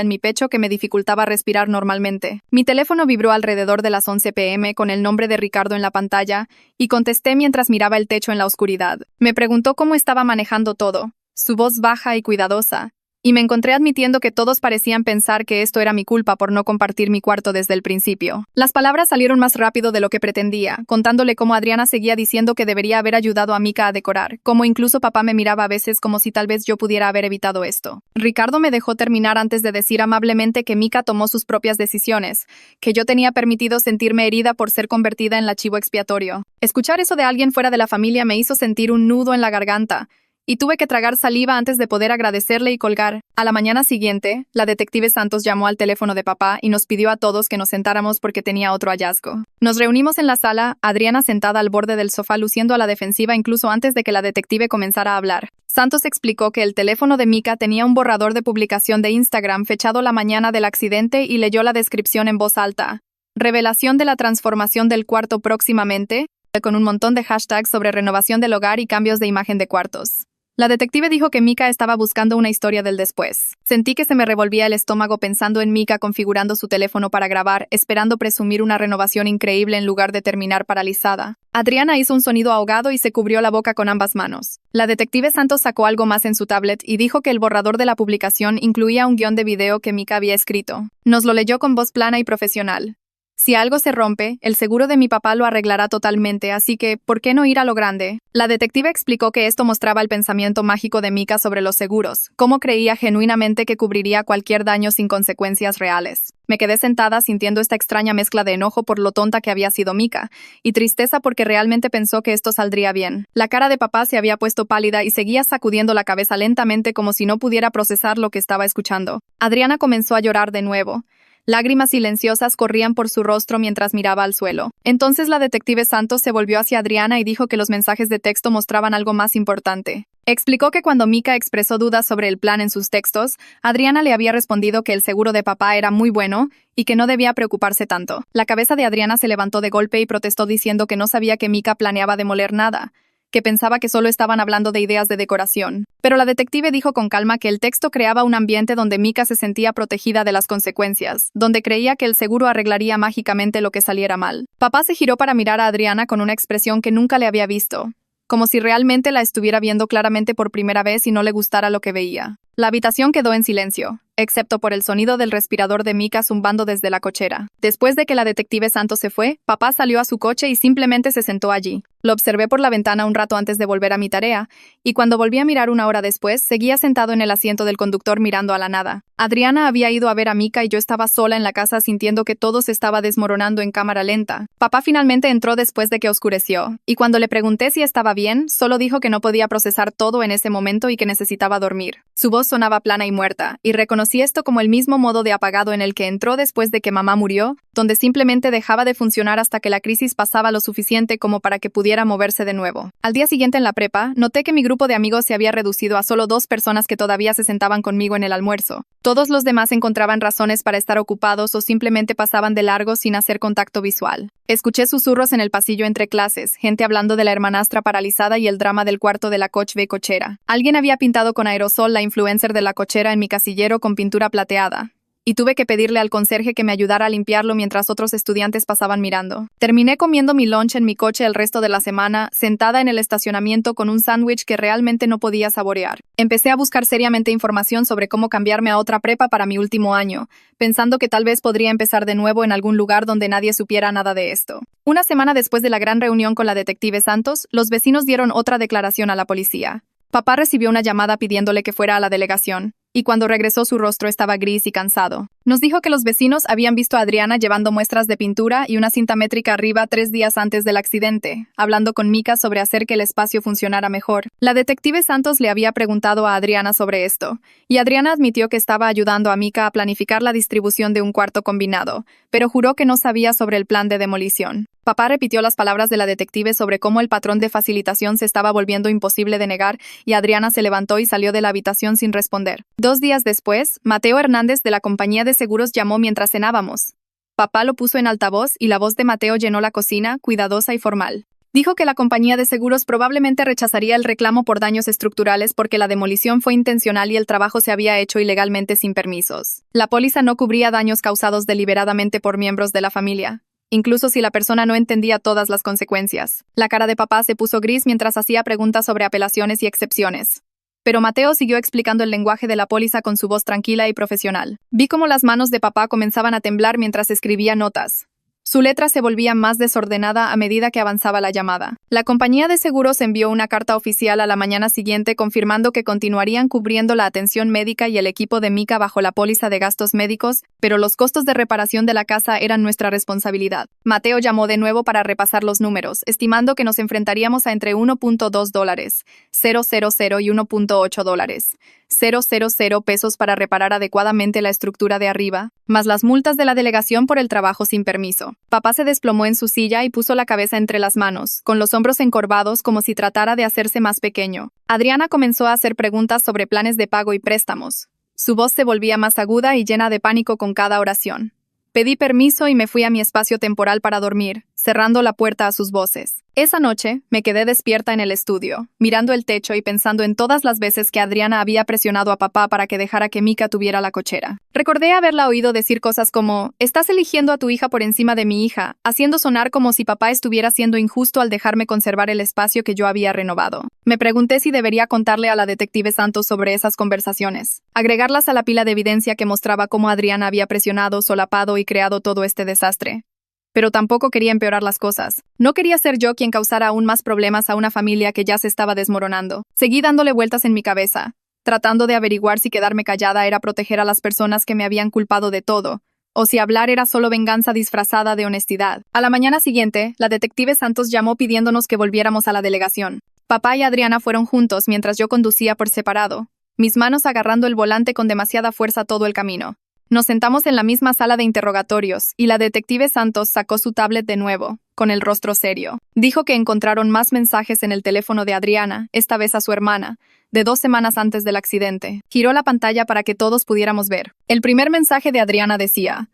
en mi pecho que me dificultaba respirar normalmente. Mi teléfono vibró alrededor de las 11 p.m. con el nombre de Ricardo en la pantalla, y contesté mientras miraba el techo en la oscuridad. Me preguntó cómo estaba manejando todo, su voz baja y cuidadosa, Y me encontré admitiendo que todos parecían pensar que esto era mi culpa por no compartir mi cuarto desde el principio. Las palabras salieron más rápido de lo que pretendía, contándole cómo Adriana seguía diciendo que debería haber ayudado a Mika a decorar, cómo incluso papá me miraba a veces como si tal vez yo pudiera haber evitado esto. Ricardo me dejó terminar antes de decir amablemente que Mika tomó sus propias decisiones, que yo tenía permitido sentirme herida por ser convertida en el chivo expiatorio. Escuchar eso de alguien fuera de la familia me hizo sentir un nudo en la garganta, y tuve que tragar saliva antes de poder agradecerle y colgar. A la mañana siguiente, la detective Santos llamó al teléfono de papá y nos pidió a todos que nos sentáramos porque tenía otro hallazgo. Nos reunimos en la sala, Adriana sentada al borde del sofá luciendo a la defensiva incluso antes de que la detective comenzara a hablar. Santos explicó que el teléfono de Mika tenía un borrador de publicación de Instagram fechado la mañana del accidente y leyó la descripción en voz alta. Revelación de la transformación del cuarto próximamente, con un montón de hashtags sobre renovación del hogar y cambios de imagen de cuartos. La detective dijo que Mika estaba buscando una historia del después. Sentí que se me revolvía el estómago pensando en Mika configurando su teléfono para grabar, esperando presumir una renovación increíble en lugar de terminar paralizada. Adriana hizo un sonido ahogado y se cubrió la boca con ambas manos. La detective Santos sacó algo más en su tablet y dijo que el borrador de la publicación incluía un guión de video que Mika había escrito. Nos lo leyó con voz plana y profesional. Si algo se rompe, el seguro de mi papá lo arreglará totalmente, así que, ¿por qué no ir a lo grande? La detective explicó que esto mostraba el pensamiento mágico de Mika sobre los seguros, cómo creía genuinamente que cubriría cualquier daño sin consecuencias reales. Me quedé sentada sintiendo esta extraña mezcla de enojo por lo tonta que había sido Mika, y tristeza porque realmente pensó que esto saldría bien. La cara de papá se había puesto pálida y seguía sacudiendo la cabeza lentamente como si no pudiera procesar lo que estaba escuchando. Adriana comenzó a llorar de nuevo. Lágrimas silenciosas corrían por su rostro mientras miraba al suelo. Entonces la detective Santos se volvió hacia Adriana y dijo que los mensajes de texto mostraban algo más importante. Explicó que cuando Mika expresó dudas sobre el plan en sus textos, Adriana le había respondido que el seguro de papá era muy bueno y que no debía preocuparse tanto. La cabeza de Adriana se levantó de golpe y protestó diciendo que no sabía que Mika planeaba demoler nada, que pensaba que solo estaban hablando de ideas de decoración. Pero la detective dijo con calma que el texto creaba un ambiente donde Mika se sentía protegida de las consecuencias, donde creía que el seguro arreglaría mágicamente lo que saliera mal. Papá se giró para mirar a Adriana con una expresión que nunca le había visto, como si realmente la estuviera viendo claramente por primera vez y no le gustara lo que veía. La habitación quedó en silencio, excepto por el sonido del respirador de Mika zumbando desde la cochera. Después de que la detective Santos se fue, papá salió a su coche y simplemente se sentó allí. Lo observé por la ventana un rato antes de volver a mi tarea, y cuando volví a mirar una hora después, seguía sentado en el asiento del conductor mirando a la nada. Adriana había ido a ver a Mika y yo estaba sola en la casa sintiendo que todo se estaba desmoronando en cámara lenta. Papá finalmente entró después de que oscureció, y cuando le pregunté si estaba bien, solo dijo que no podía procesar todo en ese momento y que necesitaba dormir. Su voz sonaba plana y muerta, y reconocí esto como el mismo modo de apagado en el que entró después de que mamá murió, donde simplemente dejaba de funcionar hasta que la crisis pasaba lo suficiente como para que pudiera moverse de nuevo. Al día siguiente en la prepa, noté que mi grupo de amigos se había reducido a solo 2 personas que todavía se sentaban conmigo en el almuerzo. Todos los demás encontraban razones para estar ocupados o simplemente pasaban de largo sin hacer contacto visual. Escuché susurros en el pasillo entre clases, gente hablando de la hermanastra paralizada y el drama del cuarto de la cochera. Alguien había pintado con aerosol la influencer de la cochera en mi casillero con pintura plateada, y tuve que pedirle al conserje que me ayudara a limpiarlo mientras otros estudiantes pasaban mirando. Terminé comiendo mi lunch en mi coche el resto de la semana, sentada en el estacionamiento con un sándwich que realmente no podía saborear. Empecé a buscar seriamente información sobre cómo cambiarme a otra prepa para mi último año, pensando que tal vez podría empezar de nuevo en algún lugar donde nadie supiera nada de esto. Una semana después de la gran reunión con la detective Santos, los vecinos dieron otra declaración a la policía. Papá recibió una llamada pidiéndole que fuera a la delegación, y cuando regresó su rostro estaba gris y cansado. Nos dijo que los vecinos habían visto a Adriana llevando muestras de pintura y una cinta métrica arriba 3 días antes del accidente, hablando con Mika sobre hacer que el espacio funcionara mejor. La detective Santos le había preguntado a Adriana sobre esto, y Adriana admitió que estaba ayudando a Mika a planificar la distribución de un cuarto combinado, pero juró que no sabía sobre el plan de demolición. Papá repitió las palabras de la detective sobre cómo el patrón de facilitación se estaba volviendo imposible de negar y Adriana se levantó y salió de la habitación sin responder. 2 días después, Mateo Hernández de la compañía de seguros llamó mientras cenábamos. Papá lo puso en altavoz y la voz de Mateo llenó la cocina, cuidadosa y formal. Dijo que la compañía de seguros probablemente rechazaría el reclamo por daños estructurales porque la demolición fue intencional y el trabajo se había hecho ilegalmente sin permisos. La póliza no cubría daños causados deliberadamente por miembros de la familia, incluso si la persona no entendía todas las consecuencias. La cara de papá se puso gris mientras hacía preguntas sobre apelaciones y excepciones. Pero Mateo siguió explicando el lenguaje de la póliza con su voz tranquila y profesional. Vi cómo las manos de papá comenzaban a temblar mientras escribía notas. Su letra se volvía más desordenada a medida que avanzaba la llamada. La compañía de seguros envió una carta oficial a la mañana siguiente confirmando que continuarían cubriendo la atención médica y el equipo de Mika bajo la póliza de gastos médicos, pero los costos de reparación de la casa eran nuestra responsabilidad. Mateo llamó de nuevo para repasar los números, estimando que nos enfrentaríamos a entre $1.2, 000 y $1.8, 000 pesos para reparar adecuadamente la estructura de arriba, más las multas de la delegación por el trabajo sin permiso. Papá se desplomó en su silla y puso la cabeza entre las manos, con los hombros encorvados como si tratara de hacerse más pequeño. Adriana comenzó a hacer preguntas sobre planes de pago y préstamos. Su voz se volvía más aguda y llena de pánico con cada oración. Pedí permiso y me fui a mi espacio temporal para dormir, cerrando la puerta a sus voces. Esa noche, me quedé despierta en el estudio, mirando el techo y pensando en todas las veces que Adriana había presionado a papá para que dejara que Mika tuviera la cochera. Recordé haberla oído decir cosas como, «Estás eligiendo a tu hija por encima de mi hija», haciendo sonar como si papá estuviera siendo injusto al dejarme conservar el espacio que yo había renovado. Me pregunté si debería contarle a la detective Santos sobre esas conversaciones, agregarlas a la pila de evidencia que mostraba cómo Adriana había presionado, solapado y creado todo este desastre. Pero tampoco quería empeorar las cosas. No quería ser yo quien causara aún más problemas a una familia que ya se estaba desmoronando. Seguí dándole vueltas en mi cabeza, tratando de averiguar si quedarme callada era proteger a las personas que me habían culpado de todo, o si hablar era solo venganza disfrazada de honestidad. A la mañana siguiente, la detective Santos llamó pidiéndonos que volviéramos a la delegación. Papá y Adriana fueron juntos mientras yo conducía por separado, mis manos agarrando el volante con demasiada fuerza todo el camino. Nos sentamos en la misma sala de interrogatorios y la detective Santos sacó su tablet de nuevo, con el rostro serio. Dijo que encontraron más mensajes en el teléfono de Adriana, esta vez a su hermana, de 2 semanas antes del accidente. Giró la pantalla para que todos pudiéramos ver. El primer mensaje de Adriana decía,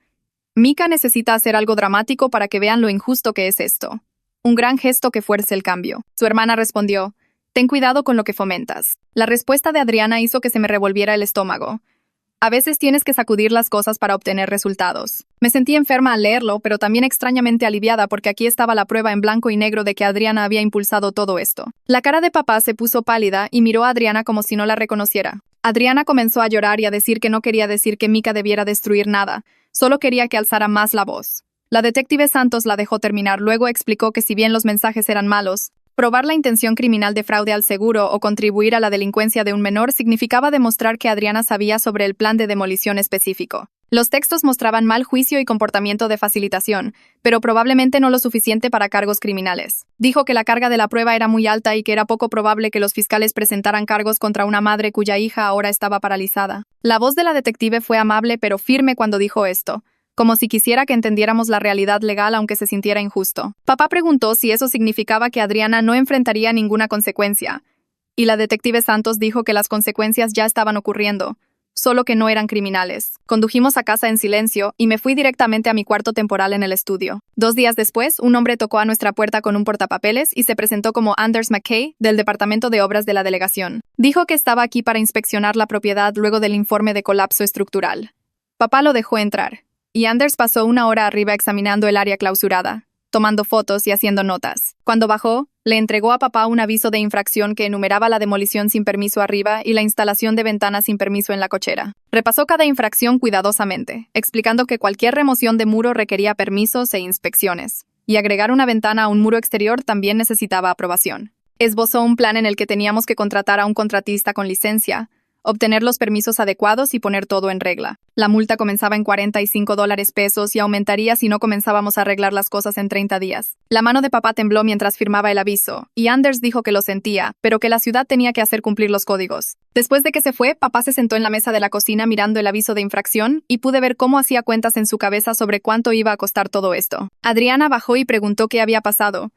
«Mika necesita hacer algo dramático para que vean lo injusto que es esto. Un gran gesto que fuerce el cambio». Su hermana respondió, «Ten cuidado con lo que fomentas». La respuesta de Adriana hizo que se me revolviera el estómago. A veces tienes que sacudir las cosas para obtener resultados. Me sentí enferma al leerlo, pero también extrañamente aliviada porque aquí estaba la prueba en blanco y negro de que Adriana había impulsado todo esto. La cara de papá se puso pálida y miró a Adriana como si no la reconociera. Adriana comenzó a llorar y a decir que no quería decir que Mika debiera destruir nada, solo quería que alzara más la voz. La detective Santos la dejó terminar, luego explicó que si bien los mensajes eran malos, probar la intención criminal de fraude al seguro o contribuir a la delincuencia de un menor significaba demostrar que Adriana sabía sobre el plan de demolición específico. Los textos mostraban mal juicio y comportamiento de facilitación, pero probablemente no lo suficiente para cargos criminales. Dijo que la carga de la prueba era muy alta y que era poco probable que los fiscales presentaran cargos contra una madre cuya hija ahora estaba paralizada. La voz de la detective fue amable pero firme cuando dijo esto, como si quisiera que entendiéramos la realidad legal aunque se sintiera injusto. Papá preguntó si eso significaba que Adriana no enfrentaría ninguna consecuencia, y la detective Santos dijo que las consecuencias ya estaban ocurriendo, solo que no eran criminales. Condujimos a casa en silencio y me fui directamente a mi cuarto temporal en el estudio. 2 días después, un hombre tocó a nuestra puerta con un portapapeles y se presentó como Anders McKay, del Departamento de Obras de la delegación. Dijo que estaba aquí para inspeccionar la propiedad luego del informe de colapso estructural. Papá lo dejó entrar, y Anders pasó 1 hora arriba examinando el área clausurada, tomando fotos y haciendo notas. Cuando bajó, le entregó a papá un aviso de infracción que enumeraba la demolición sin permiso arriba y la instalación de ventanas sin permiso en la cochera. Repasó cada infracción cuidadosamente, explicando que cualquier remoción de muro requería permisos e inspecciones, y agregar una ventana a un muro exterior también necesitaba aprobación. Esbozó un plan en el que teníamos que contratar a un contratista con licencia, obtener los permisos adecuados y poner todo en regla. La multa comenzaba en $45 y aumentaría si no comenzábamos a arreglar las cosas en 30 días. La mano de papá tembló mientras firmaba el aviso, y Anders dijo que lo sentía, pero que la ciudad tenía que hacer cumplir los códigos. Después de que se fue, papá se sentó en la mesa de la cocina mirando el aviso de infracción y pude ver cómo hacía cuentas en su cabeza sobre cuánto iba a costar todo esto. Adriana bajó y preguntó qué había pasado,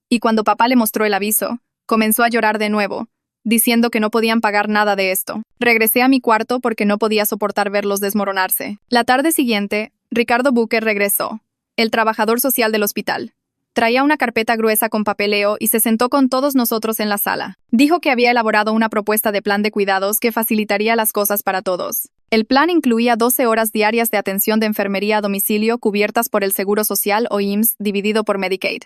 y cuando papá le mostró el aviso, comenzó a llorar de nuevo, diciendo que no podían pagar nada de esto. Regresé a mi cuarto porque no podía soportar verlos desmoronarse. La tarde siguiente, Ricardo Booker regresó, el trabajador social del hospital. Traía una carpeta gruesa con papeleo y se sentó con todos nosotros en la sala. Dijo que había elaborado una propuesta de plan de cuidados que facilitaría las cosas para todos. El plan incluía 12 horas diarias de atención de enfermería a domicilio cubiertas por el Seguro Social o IMSS dividido por Medicaid.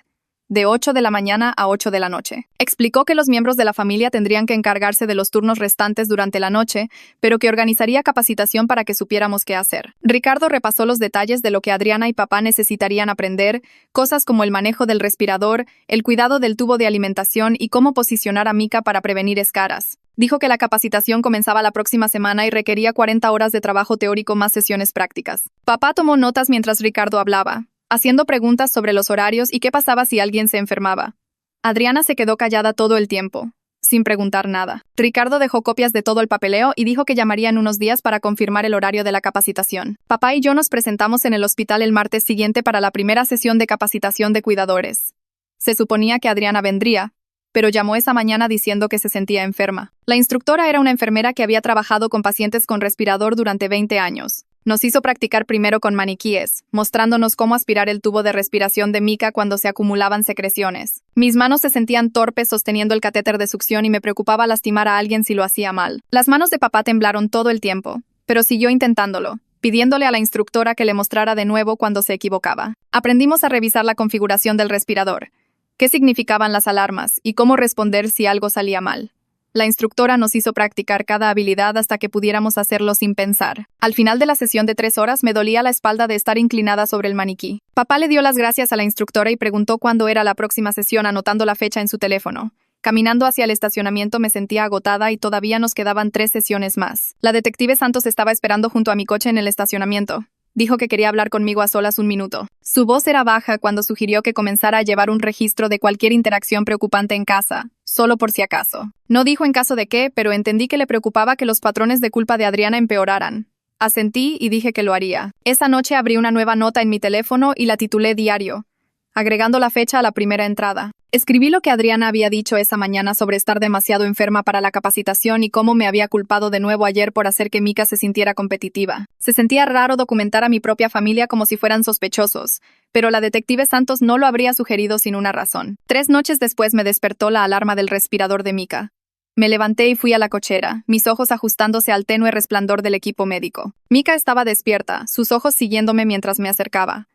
de 8 de la mañana a 8 de la noche. Explicó que los miembros de la familia tendrían que encargarse de los turnos restantes durante la noche, pero que organizaría capacitación para que supiéramos qué hacer. Ricardo repasó los detalles de lo que Adriana y papá necesitarían aprender, cosas como el manejo del respirador, el cuidado del tubo de alimentación y cómo posicionar a Mika para prevenir escaras. Dijo que la capacitación comenzaba la próxima semana y requería 40 horas de trabajo teórico más sesiones prácticas. Papá tomó notas mientras Ricardo hablaba, haciendo preguntas sobre los horarios y qué pasaba si alguien se enfermaba. Adriana se quedó callada todo el tiempo, sin preguntar nada. Ricardo dejó copias de todo el papeleo y dijo que llamaría en unos días para confirmar el horario de la capacitación. Papá y yo nos presentamos en el hospital el martes siguiente para la primera sesión de capacitación de cuidadores. Se suponía que Adriana vendría, pero llamó esa mañana diciendo que se sentía enferma. La instructora era una enfermera que había trabajado con pacientes con respirador durante 20 años. Nos hizo practicar primero con maniquíes, mostrándonos cómo aspirar el tubo de respiración de Mika cuando se acumulaban secreciones. Mis manos se sentían torpes sosteniendo el catéter de succión y me preocupaba lastimar a alguien si lo hacía mal. Las manos de papá temblaron todo el tiempo, pero siguió intentándolo, pidiéndole a la instructora que le mostrara de nuevo cuando se equivocaba. Aprendimos a revisar la configuración del respirador, qué significaban las alarmas y cómo responder si algo salía mal. La instructora nos hizo practicar cada habilidad hasta que pudiéramos hacerlo sin pensar. Al final de la sesión de 3 horas me dolía la espalda de estar inclinada sobre el maniquí. Papá le dio las gracias a la instructora y preguntó cuándo era la próxima sesión anotando la fecha en su teléfono. Caminando hacia el estacionamiento me sentía agotada y todavía nos quedaban 3 sesiones más. La detective Santos estaba esperando junto a mi coche en el estacionamiento. Dijo que quería hablar conmigo a solas un minuto. Su voz era baja cuando sugirió que comenzara a llevar un registro de cualquier interacción preocupante en casa, solo por si acaso. No dijo en caso de qué, pero entendí que le preocupaba que los patrones de culpa de Adriana empeoraran. Asentí y dije que lo haría. Esa noche abrí una nueva nota en mi teléfono y la titulé Diario, agregando la fecha a la primera entrada. Escribí lo que Adriana había dicho esa mañana sobre estar demasiado enferma para la capacitación y cómo me había culpado de nuevo ayer por hacer que Mika se sintiera competitiva. Se sentía raro documentar a mi propia familia como si fueran sospechosos, pero la detective Santos no lo habría sugerido sin una razón. 3 noches después me despertó la alarma del respirador de Mika. Me levanté y fui a la cochera, mis ojos ajustándose al tenue resplandor del equipo médico. Mika estaba despierta, sus ojos siguiéndome mientras me acercaba.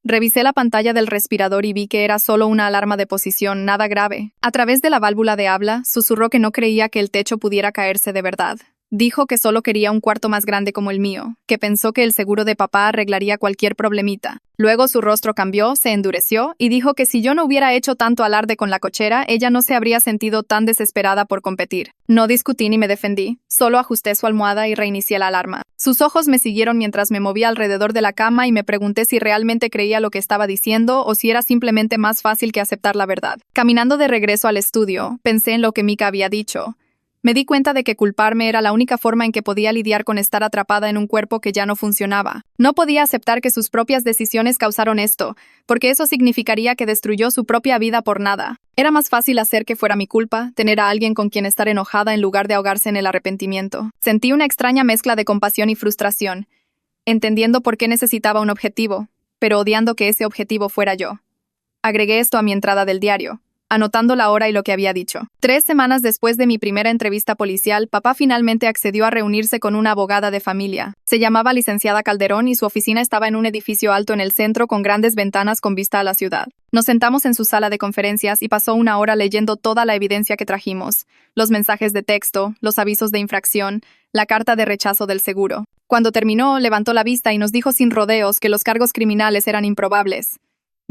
Revisé la pantalla del respirador y vi que era solo una alarma de posición, nada grave. A través de la válvula de habla, susurró que no creía que el techo pudiera caerse de verdad. Dijo que solo quería un cuarto más grande como el mío, que pensó que el seguro de papá arreglaría cualquier problemita. Luego su rostro cambió, se endureció, y dijo que si yo no hubiera hecho tanto alarde con la cochera, ella no se habría sentido tan desesperada por competir. No discutí ni me defendí, solo ajusté su almohada y reinicié la alarma. Sus ojos me siguieron mientras me movía alrededor de la cama y me pregunté si realmente creía lo que estaba diciendo o si era simplemente más fácil que aceptar la verdad. Caminando de regreso al estudio, pensé en lo que Mika había dicho. Me di cuenta de que culparme era la única forma en que podía lidiar con estar atrapada en un cuerpo que ya no funcionaba. No podía aceptar que sus propias decisiones causaron esto, porque eso significaría que destruyó su propia vida por nada. Era más fácil hacer que fuera mi culpa, tener a alguien con quien estar enojada en lugar de ahogarse en el arrepentimiento. Sentí una extraña mezcla de compasión y frustración, entendiendo por qué necesitaba un objetivo, pero odiando que ese objetivo fuera yo. Agregué esto a mi entrada del diario, anotando la hora y lo que había dicho. 3 semanas después de mi primera entrevista policial, papá finalmente accedió a reunirse con una abogada de familia. Se llamaba licenciada Calderón y su oficina estaba en un edificio alto en el centro con grandes ventanas con vista a la ciudad. Nos sentamos en su sala de conferencias y pasó 1 hora leyendo toda la evidencia que trajimos, los mensajes de texto, los avisos de infracción, la carta de rechazo del seguro. Cuando terminó, levantó la vista y nos dijo sin rodeos que los cargos criminales eran improbables.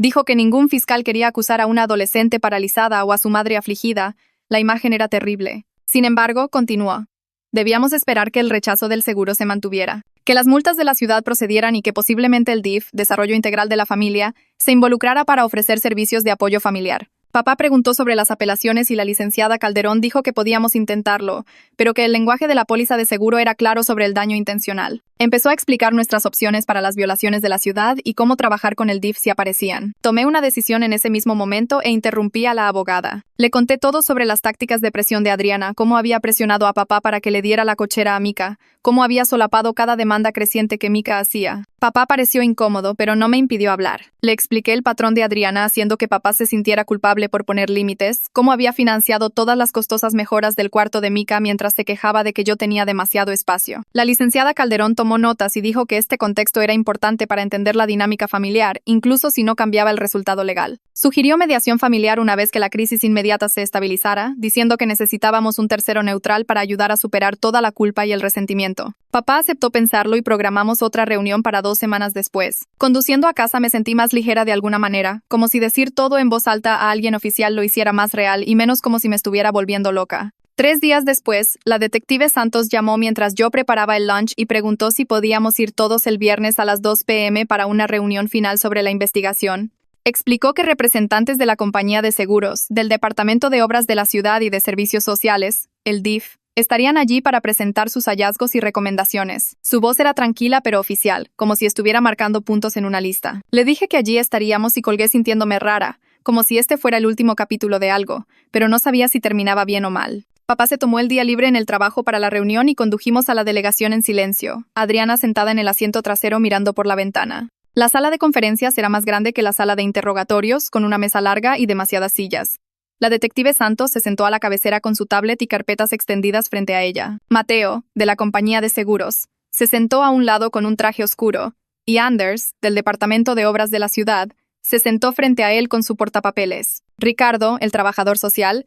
Dijo que ningún fiscal quería acusar a una adolescente paralizada o a su madre afligida. La imagen era terrible. Sin embargo, continuó. Debíamos esperar que el rechazo del seguro se mantuviera, que las multas de la ciudad procedieran y que posiblemente el DIF, Desarrollo Integral de la Familia, se involucrara para ofrecer servicios de apoyo familiar. Papá preguntó sobre las apelaciones y la licenciada Calderón dijo que podíamos intentarlo, pero que el lenguaje de la póliza de seguro era claro sobre el daño intencional. Empezó a explicar nuestras opciones para las violaciones de la ciudad y cómo trabajar con el DIF si aparecían. Tomé una decisión en ese mismo momento e interrumpí a la abogada. Le conté todo sobre las tácticas de presión de Adriana, cómo había presionado a papá para que le diera la cochera a Mika, cómo había solapado cada demanda creciente que Mika hacía. Papá pareció incómodo, pero no me impidió hablar. Le expliqué el patrón de Adriana haciendo que papá se sintiera culpable por poner límites, cómo había financiado todas las costosas mejoras del cuarto de Mika mientras se quejaba de que yo tenía demasiado espacio. La licenciada Calderón tomó tomó notas y dijo que este contexto era importante para entender la dinámica familiar, incluso si no cambiaba el resultado legal. Sugirió mediación familiar una vez que la crisis inmediata se estabilizara, diciendo que necesitábamos un tercero neutral para ayudar a superar toda la culpa y el resentimiento. Papá aceptó pensarlo y programamos otra reunión para 2 semanas después. Conduciendo a casa me sentí más ligera de alguna manera, como si decir todo en voz alta a alguien oficial lo hiciera más real y menos como si me estuviera volviendo loca. 3 días después, la detective Santos llamó mientras yo preparaba el lunch y preguntó si podíamos ir todos el viernes a las 2 p.m. para una reunión final sobre la investigación. Explicó que representantes de la compañía de seguros, del Departamento de Obras de la Ciudad y de Servicios Sociales, el DIF, estarían allí para presentar sus hallazgos y recomendaciones. Su voz era tranquila pero oficial, como si estuviera marcando puntos en una lista. Le dije que allí estaríamos y colgué sintiéndome rara, como si este fuera el último capítulo de algo, pero no sabía si terminaba bien o mal. Papá se tomó el día libre en el trabajo para la reunión y condujimos a la delegación en silencio, Adriana sentada en el asiento trasero mirando por la ventana. La sala de conferencias era más grande que la sala de interrogatorios, con una mesa larga y demasiadas sillas. La detective Santos se sentó a la cabecera con su tablet y carpetas extendidas frente a ella. Mateo, de la compañía de seguros, se sentó a un lado con un traje oscuro, y Anders, del Departamento de Obras de la Ciudad, se sentó frente a él con su portapapeles. Ricardo, el trabajador social,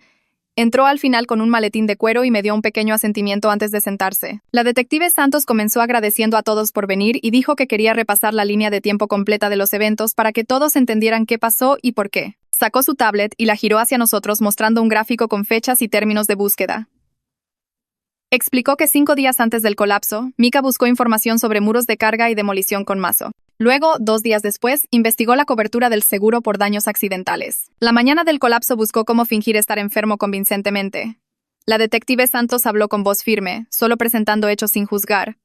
entró al final con un maletín de cuero y me dio un pequeño asentimiento antes de sentarse. La detective Santos comenzó agradeciendo a todos por venir y dijo que quería repasar la línea de tiempo completa de los eventos para que todos entendieran qué pasó y por qué. Sacó su tablet y la giró hacia nosotros mostrando un gráfico con fechas y términos de búsqueda. Explicó que 5 días antes del colapso, Mika buscó información sobre muros de carga y demolición con mazo. Luego, 2 días después, investigó la cobertura del seguro por daños accidentales. La mañana del colapso buscó cómo fingir estar enfermo convincentemente. La detective Santos habló con voz firme, solo presentando hechos sin juzgar.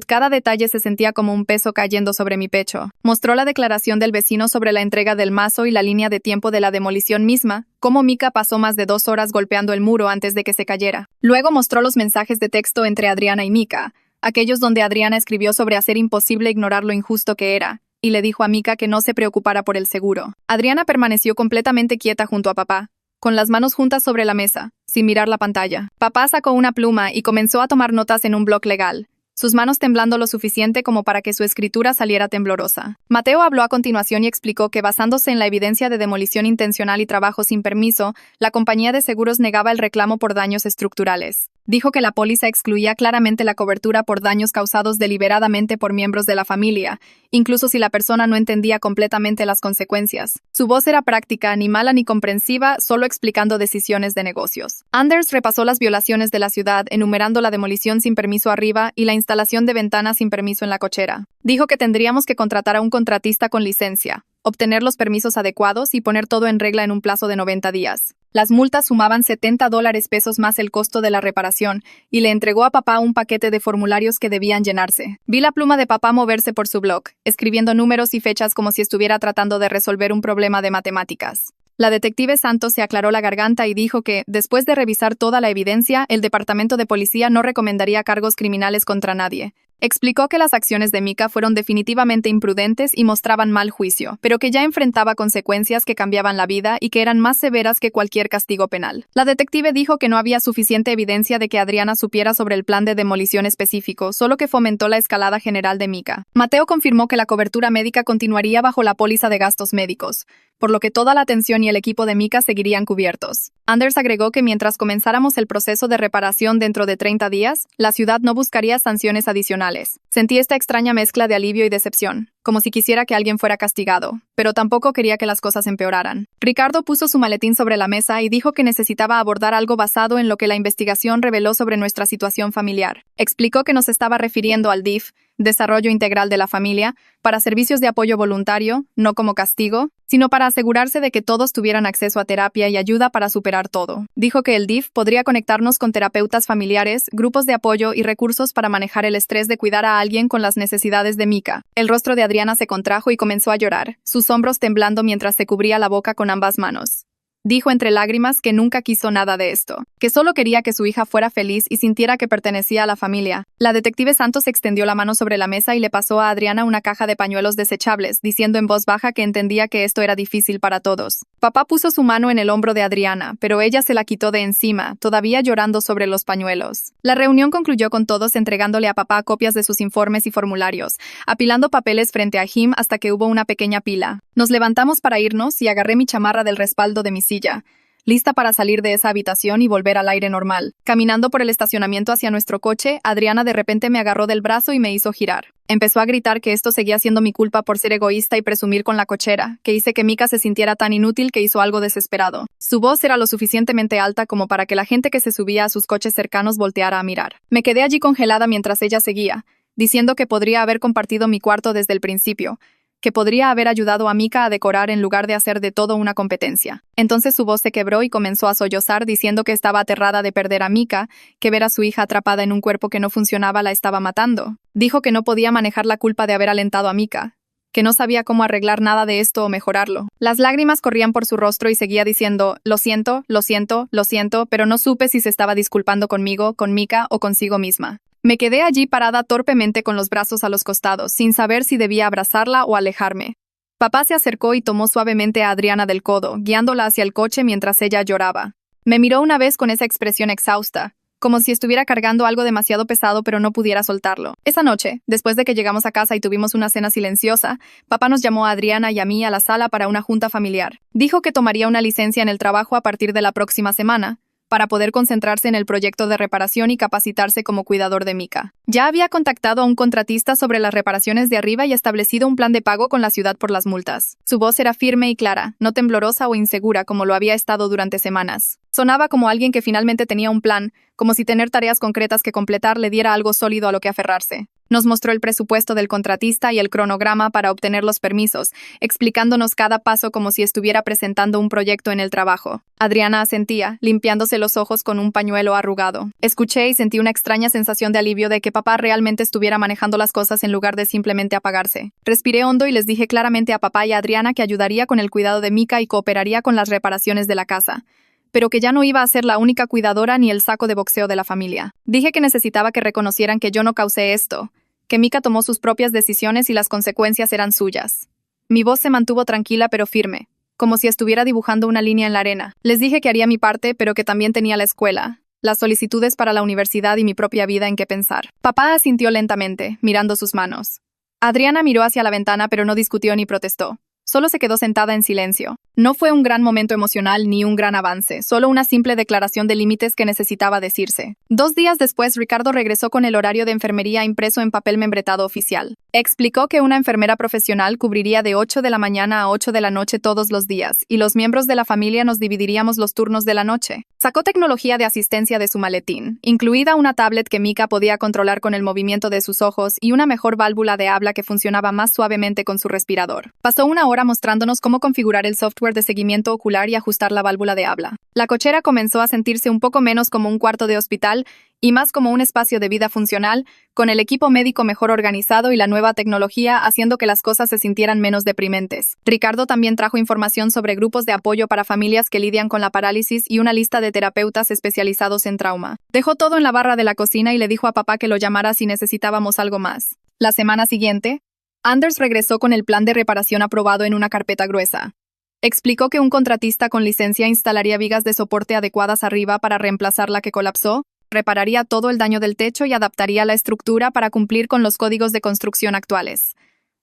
Cada detalle se sentía como un peso cayendo sobre mi pecho. Mostró la declaración del vecino sobre la entrega del mazo y la línea de tiempo de la demolición misma, cómo Mika pasó más de 2 horas golpeando el muro antes de que se cayera. Luego mostró los mensajes de texto entre Adriana y Mika, aquellos donde Adriana escribió sobre hacer imposible ignorar lo injusto que era, y le dijo a Mika que no se preocupara por el seguro. Adriana permaneció completamente quieta junto a papá, con las manos juntas sobre la mesa, sin mirar la pantalla. Papá sacó una pluma y comenzó a tomar notas en un bloc legal, sus manos temblando lo suficiente como para que su escritura saliera temblorosa. Mateo habló a continuación y explicó que basándose en la evidencia de demolición intencional y trabajo sin permiso, la compañía de seguros negaba el reclamo por daños estructurales. Dijo que la póliza excluía claramente la cobertura por daños causados deliberadamente por miembros de la familia, incluso si la persona no entendía completamente las consecuencias. Su voz era práctica, ni mala ni comprensiva, solo explicando decisiones de negocios. Anders repasó las violaciones de la ciudad, enumerando la demolición sin permiso arriba y la instalación de ventanas sin permiso en la cochera. Dijo que tendríamos que contratar a un contratista con licencia, obtener los permisos adecuados y poner todo en regla en un plazo de 90 días. Las multas sumaban $70 más el costo de la reparación, y le entregó a papá un paquete de formularios que debían llenarse. Vi la pluma de papá moverse por su blog, escribiendo números y fechas como si estuviera tratando de resolver un problema de matemáticas. La detective Santos se aclaró la garganta y dijo que, después de revisar toda la evidencia, el departamento de policía no recomendaría cargos criminales contra nadie. Explicó que las acciones de Mika fueron definitivamente imprudentes y mostraban mal juicio, pero que ya enfrentaba consecuencias que cambiaban la vida y que eran más severas que cualquier castigo penal. La detective dijo que no había suficiente evidencia de que Adriana supiera sobre el plan de demolición específico, solo que fomentó la escalada general de Mika. Mateo confirmó que la cobertura médica continuaría bajo la póliza de gastos médicos, por lo que toda la atención y el equipo de Mika seguirían cubiertos. Anders agregó que mientras comenzáramos el proceso de reparación dentro de 30 días, la ciudad no buscaría sanciones adicionales. Sentí esta extraña mezcla de alivio y decepción, como si quisiera que alguien fuera castigado, pero tampoco quería que las cosas empeoraran. Ricardo puso su maletín sobre la mesa y dijo que necesitaba abordar algo basado en lo que la investigación reveló sobre nuestra situación familiar. Explicó que nos estaba refiriendo al DIF, Desarrollo Integral de la Familia, para servicios de apoyo voluntario, no como castigo, sino para asegurarse de que todos tuvieran acceso a terapia y ayuda para superar todo. Dijo que el DIF podría conectarnos con terapeutas familiares, grupos de apoyo y recursos para manejar el estrés de cuidar a alguien con las necesidades de Mika. El rostro de Adriana se contrajo y comenzó a llorar, sus hombros temblando mientras se cubría la boca con ambas manos. Dijo entre lágrimas que nunca quiso nada de esto, que solo quería que su hija fuera feliz y sintiera que pertenecía a la familia. La detective Santos extendió la mano sobre la mesa y le pasó a Adriana una caja de pañuelos desechables, diciendo en voz baja que entendía que esto era difícil para todos. Papá puso su mano en el hombro de Adriana, pero ella se la quitó de encima, todavía llorando sobre los pañuelos. La reunión concluyó con todos entregándole a papá copias de sus informes y formularios, apilando papeles frente a Jim hasta que hubo una pequeña pila. Nos levantamos para irnos y agarré mi chamarra del respaldo de mi silla, lista para salir de esa habitación y volver al aire normal. Caminando por el estacionamiento hacia nuestro coche, Adriana de repente me agarró del brazo y me hizo girar. Empezó a gritar que esto seguía siendo mi culpa por ser egoísta y presumir con la cochera, que hice que Mika se sintiera tan inútil que hizo algo desesperado. Su voz era lo suficientemente alta como para que la gente que se subía a sus coches cercanos volteara a mirar. Me quedé allí congelada mientras ella seguía, diciendo que podría haber compartido mi cuarto desde el principio, que podría haber ayudado a Mika a decorar en lugar de hacer de todo una competencia. Entonces su voz se quebró y comenzó a sollozar diciendo que estaba aterrada de perder a Mika, que ver a su hija atrapada en un cuerpo que no funcionaba la estaba matando. Dijo que no podía manejar la culpa de haber alentado a Mika, que no sabía cómo arreglar nada de esto o mejorarlo. Las lágrimas corrían por su rostro y seguía diciendo, lo siento, lo siento, lo siento, pero no supe si se estaba disculpando conmigo, con Mika o consigo misma. Me quedé allí parada torpemente con los brazos a los costados, sin saber si debía abrazarla o alejarme. Papá se acercó y tomó suavemente a Adriana del codo, guiándola hacia el coche mientras ella lloraba. Me miró una vez con esa expresión exhausta, como si estuviera cargando algo demasiado pesado pero no pudiera soltarlo. Esa noche, después de que llegamos a casa y tuvimos una cena silenciosa, papá nos llamó a Adriana y a mí a la sala para una junta familiar. Dijo que tomaría una licencia en el trabajo a partir de la próxima semana, para poder concentrarse en el proyecto de reparación y capacitarse como cuidador de Mika. Ya había contactado a un contratista sobre las reparaciones de arriba y establecido un plan de pago con la ciudad por las multas. Su voz era firme y clara, no temblorosa o insegura como lo había estado durante semanas. Sonaba como alguien que finalmente tenía un plan, como si tener tareas concretas que completar le diera algo sólido a lo que aferrarse. Nos mostró el presupuesto del contratista y el cronograma para obtener los permisos, explicándonos cada paso como si estuviera presentando un proyecto en el trabajo. Adriana asentía, limpiándose los ojos con un pañuelo arrugado. Escuché y sentí una extraña sensación de alivio de que papá realmente estuviera manejando las cosas en lugar de simplemente apagarse. Respiré hondo y les dije claramente a papá y a Adriana que ayudaría con el cuidado de Mika y cooperaría con las reparaciones de la casa, pero que ya no iba a ser la única cuidadora ni el saco de boxeo de la familia. Dije que necesitaba que reconocieran que yo no causé esto, que Mika tomó sus propias decisiones y las consecuencias eran suyas. Mi voz se mantuvo tranquila pero firme, como si estuviera dibujando una línea en la arena. Les dije que haría mi parte, pero que también tenía la escuela, las solicitudes para la universidad y mi propia vida en qué pensar. Papá asintió lentamente, mirando sus manos. Adriana miró hacia la ventana pero no discutió ni protestó. Solo se quedó sentada en silencio. No fue un gran momento emocional ni un gran avance, solo una simple declaración de límites que necesitaba decirse. 2 días después, Ricardo regresó con el horario de enfermería impreso en papel membretado oficial. Explicó que una enfermera profesional cubriría de 8 de la mañana a 8 de la noche todos los días, y los miembros de la familia nos dividiríamos los turnos de la noche. Sacó tecnología de asistencia de su maletín, incluida una tablet que Mika podía controlar con el movimiento de sus ojos y una mejor válvula de habla que funcionaba más suavemente con su respirador. Pasó una hora mostrándonos cómo configurar el software de seguimiento ocular y ajustar la válvula de habla. La cochera comenzó a sentirse un poco menos como un cuarto de hospital y más como un espacio de vida funcional, con el equipo médico mejor organizado y la nueva tecnología haciendo que las cosas se sintieran menos deprimentes. Ricardo también trajo información sobre grupos de apoyo para familias que lidian con la parálisis y una lista de terapeutas especializados en trauma. Dejó todo en la barra de la cocina y le dijo a papá que lo llamara si necesitábamos algo más. La semana siguiente, Anders regresó con el plan de reparación aprobado en una carpeta gruesa. Explicó que un contratista con licencia instalaría vigas de soporte adecuadas arriba para reemplazar la que colapsó, repararía todo el daño del techo y adaptaría la estructura para cumplir con los códigos de construcción actuales.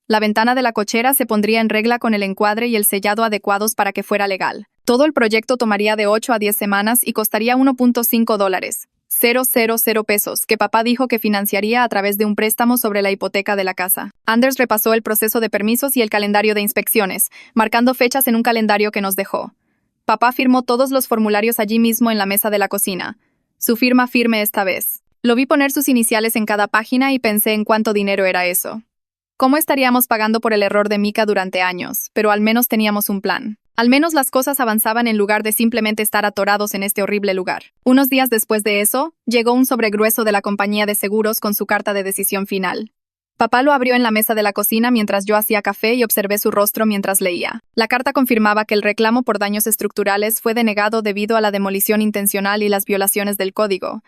La ventana de la cochera se pondría en regla con el encuadre y el sellado adecuados para que fuera legal. Todo el proyecto tomaría de 8 a 10 semanas y costaría $1.5, 000 pesos, que papá dijo que financiaría a través de un préstamo sobre la hipoteca de la casa. Anders repasó el proceso de permisos y el calendario de inspecciones, marcando fechas en un calendario que nos dejó. Papá firmó todos los formularios allí mismo en la mesa de la cocina. Su firma firme esta vez. Lo vi poner sus iniciales en cada página y pensé en cuánto dinero era eso. ¿Cómo estaríamos pagando por el error de Mika durante años? Pero al menos teníamos un plan. Al menos las cosas avanzaban en lugar de simplemente estar atorados en este horrible lugar. Unos días después de eso, llegó un sobre grueso de la compañía de seguros con su carta de decisión final. Papá lo abrió en la mesa de la cocina mientras yo hacía café y observé su rostro mientras leía. La carta confirmaba que el reclamo por daños estructurales fue denegado debido a la demolición intencional y las violaciones del código,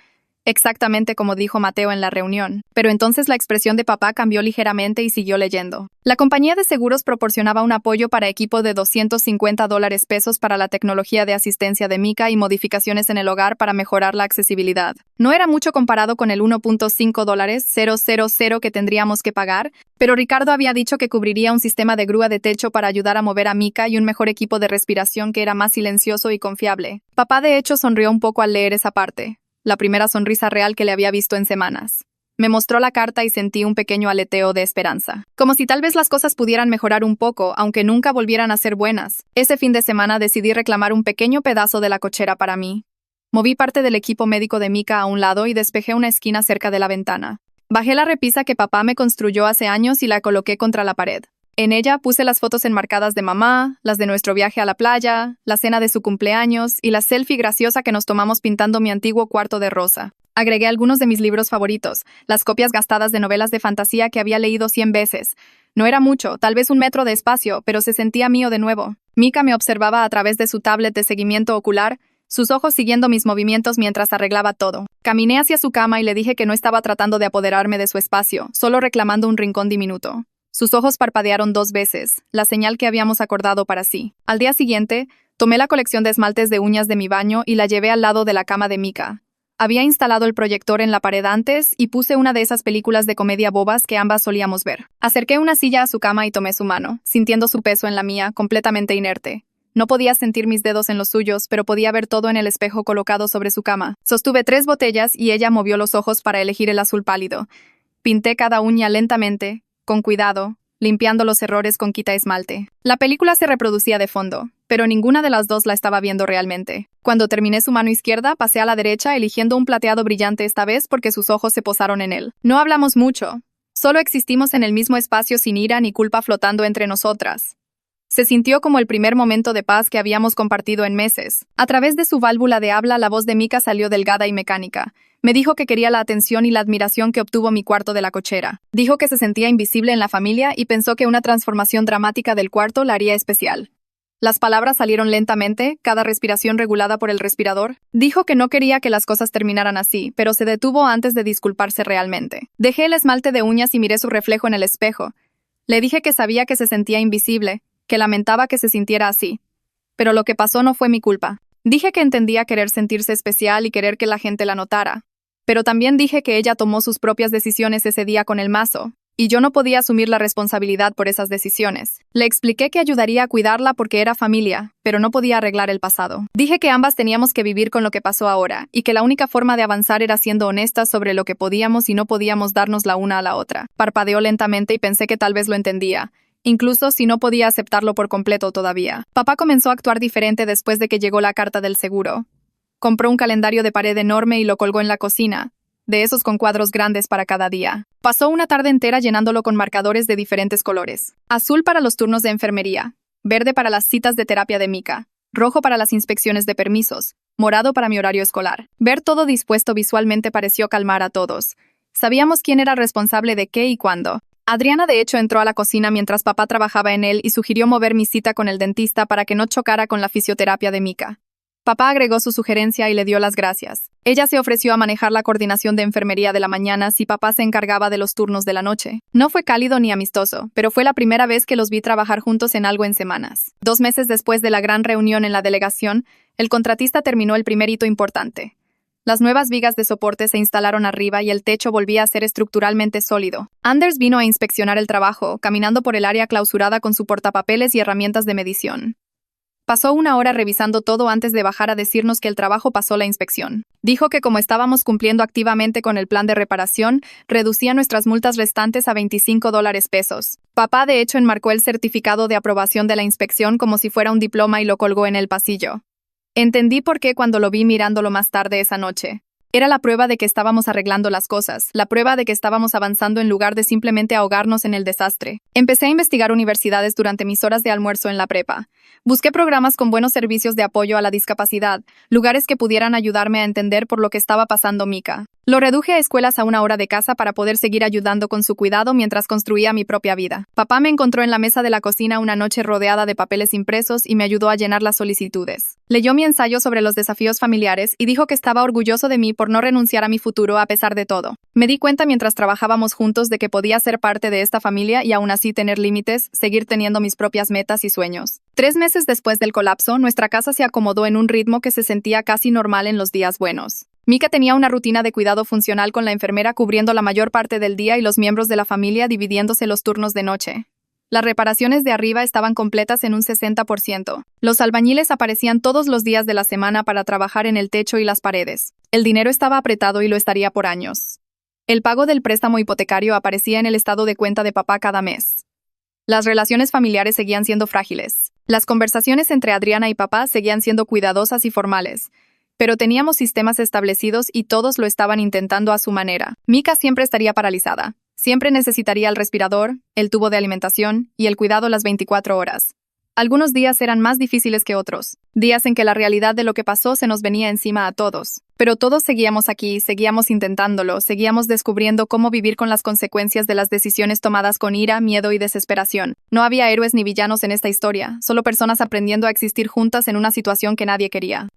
exactamente como dijo Mateo en la reunión. Pero entonces la expresión de papá cambió ligeramente y siguió leyendo. La compañía de seguros proporcionaba un apoyo para equipo de $250 para la tecnología de asistencia de Mika y modificaciones en el hogar para mejorar la accesibilidad. No era mucho comparado con el $1.500 que tendríamos que pagar, pero Ricardo había dicho que cubriría un sistema de grúa de techo para ayudar a mover a Mika y un mejor equipo de respiración que era más silencioso y confiable. Papá de hecho sonrió un poco al leer esa parte, la primera sonrisa real que le había visto en semanas. Me mostró la carta y sentí un pequeño aleteo de esperanza. Como si tal vez las cosas pudieran mejorar un poco, aunque nunca volvieran a ser buenas. Ese fin de semana decidí reclamar un pequeño pedazo de la cochera para mí. Moví parte del equipo médico de Mika a un lado y despejé una esquina cerca de la ventana. Bajé la repisa que papá me construyó hace años y la coloqué contra la pared. En ella puse las fotos enmarcadas de mamá, las de nuestro viaje a la playa, la cena de su cumpleaños y la selfie graciosa que nos tomamos pintando mi antiguo cuarto de rosa. Agregué algunos de mis libros favoritos, las copias gastadas de novelas de fantasía que había leído 100 veces. No era mucho, tal vez 1 metro de espacio, pero se sentía mío de nuevo. Mika me observaba a través de su tablet de seguimiento ocular, sus ojos siguiendo mis movimientos mientras arreglaba todo. Caminé hacia su cama y le dije que no estaba tratando de apoderarme de su espacio, solo reclamando un rincón diminuto. Sus ojos parpadearon 2 veces, la señal que habíamos acordado para sí. Al día siguiente, tomé la colección de esmaltes de uñas de mi baño y la llevé al lado de la cama de Mika. Había instalado el proyector en la pared antes y puse una de esas películas de comedia bobas que ambas solíamos ver. Acerqué una silla a su cama y tomé su mano, sintiendo su peso en la mía, completamente inerte. No podía sentir mis dedos en los suyos, pero podía ver todo en el espejo colocado sobre su cama. Sostuve 3 botellas y ella movió los ojos para elegir el azul pálido. Pinté cada uña lentamente, con cuidado, limpiando los errores con quita esmalte. La película se reproducía de fondo, pero ninguna de las dos la estaba viendo realmente. Cuando terminé su mano izquierda, pasé a la derecha eligiendo un plateado brillante esta vez porque sus ojos se posaron en él. No hablamos mucho, solo existimos en el mismo espacio sin ira ni culpa flotando entre nosotras. Se sintió como el primer momento de paz que habíamos compartido en meses. A través de su válvula de habla, la voz de Mika salió delgada y mecánica. Me dijo que quería la atención y la admiración que obtuvo mi cuarto de la cochera. Dijo que se sentía invisible en la familia y pensó que una transformación dramática del cuarto la haría especial. Las palabras salieron lentamente, cada respiración regulada por el respirador. Dijo que no quería que las cosas terminaran así, pero se detuvo antes de disculparse realmente. Dejé el esmalte de uñas y miré su reflejo en el espejo. Le dije que sabía que se sentía invisible, que lamentaba que se sintiera así. Pero lo que pasó no fue mi culpa. Dije que entendía querer sentirse especial y querer que la gente la notara. Pero también dije que ella tomó sus propias decisiones ese día con el mazo, y yo no podía asumir la responsabilidad por esas decisiones. Le expliqué que ayudaría a cuidarla porque era familia, pero no podía arreglar el pasado. Dije que ambas teníamos que vivir con lo que pasó ahora, y que la única forma de avanzar era siendo honestas sobre lo que podíamos y no podíamos darnos la una a la otra. Parpadeó lentamente y pensé que tal vez lo entendía, incluso si no podía aceptarlo por completo todavía. Papá comenzó a actuar diferente después de que llegó la carta del seguro. Compró un calendario de pared enorme y lo colgó en la cocina, de esos con cuadros grandes para cada día. Pasó una tarde entera llenándolo con marcadores de diferentes colores. Azul para los turnos de enfermería, verde para las citas de terapia de Mika, rojo para las inspecciones de permisos, morado para mi horario escolar. Ver todo dispuesto visualmente pareció calmar a todos. Sabíamos quién era responsable de qué y cuándo. Adriana de hecho entró a la cocina mientras papá trabajaba en él y sugirió mover mi cita con el dentista para que no chocara con la fisioterapia de Mika. Papá agregó su sugerencia y le dio las gracias. Ella se ofreció a manejar la coordinación de enfermería de la mañana si papá se encargaba de los turnos de la noche. No fue cálido ni amistoso, pero fue la primera vez que los vi trabajar juntos en algo en semanas. 2 meses después de la gran reunión en la delegación, el contratista terminó el primer hito importante. Las nuevas vigas de soporte se instalaron arriba y el techo volvía a ser estructuralmente sólido. Anders vino a inspeccionar el trabajo, caminando por el área clausurada con su portapapeles y herramientas de medición. Pasó 1 hora revisando todo antes de bajar a decirnos que el trabajo pasó la inspección. Dijo que como estábamos cumpliendo activamente con el plan de reparación, reducía nuestras multas restantes a $25. Papá de hecho enmarcó el certificado de aprobación de la inspección como si fuera un diploma y lo colgó en el pasillo. Entendí por qué cuando lo vi mirándolo más tarde esa noche. Era la prueba de que estábamos arreglando las cosas, la prueba de que estábamos avanzando en lugar de simplemente ahogarnos en el desastre. Empecé a investigar universidades durante mis horas de almuerzo en la prepa. Busqué programas con buenos servicios de apoyo a la discapacidad, lugares que pudieran ayudarme a entender por lo que estaba pasando Mika. Lo reduje a escuelas a 1 hora de casa para poder seguir ayudando con su cuidado mientras construía mi propia vida. Papá me encontró en la mesa de la cocina una noche rodeada de papeles impresos y me ayudó a llenar las solicitudes. Leyó mi ensayo sobre los desafíos familiares y dijo que estaba orgulloso de mí por mejor no renunciar a mi futuro a pesar de todo. Me di cuenta mientras trabajábamos juntos de que podía ser parte de esta familia y aún así tener límites, seguir teniendo mis propias metas y sueños. 3 meses después del colapso, nuestra casa se acomodó en un ritmo que se sentía casi normal en los días buenos. Mika tenía una rutina de cuidado funcional con la enfermera cubriendo la mayor parte del día y los miembros de la familia dividiéndose los turnos de noche. Las reparaciones de arriba estaban completas en un 60%. Los albañiles aparecían todos los días de la semana para trabajar en el techo y las paredes. El dinero estaba apretado y lo estaría por años. El pago del préstamo hipotecario aparecía en el estado de cuenta de papá cada mes. Las relaciones familiares seguían siendo frágiles. Las conversaciones entre Adriana y papá seguían siendo cuidadosas y formales. Pero teníamos sistemas establecidos y todos lo estaban intentando a su manera. Mika siempre estaría paralizada. Siempre necesitaría el respirador, el tubo de alimentación y el cuidado las 24 horas. Algunos días eran más difíciles que otros, días en que la realidad de lo que pasó se nos venía encima a todos. Pero todos seguíamos aquí, seguíamos intentándolo, seguíamos descubriendo cómo vivir con las consecuencias de las decisiones tomadas con ira, miedo y desesperación. No había héroes ni villanos en esta historia, solo personas aprendiendo a existir juntas en una situación que nadie quería.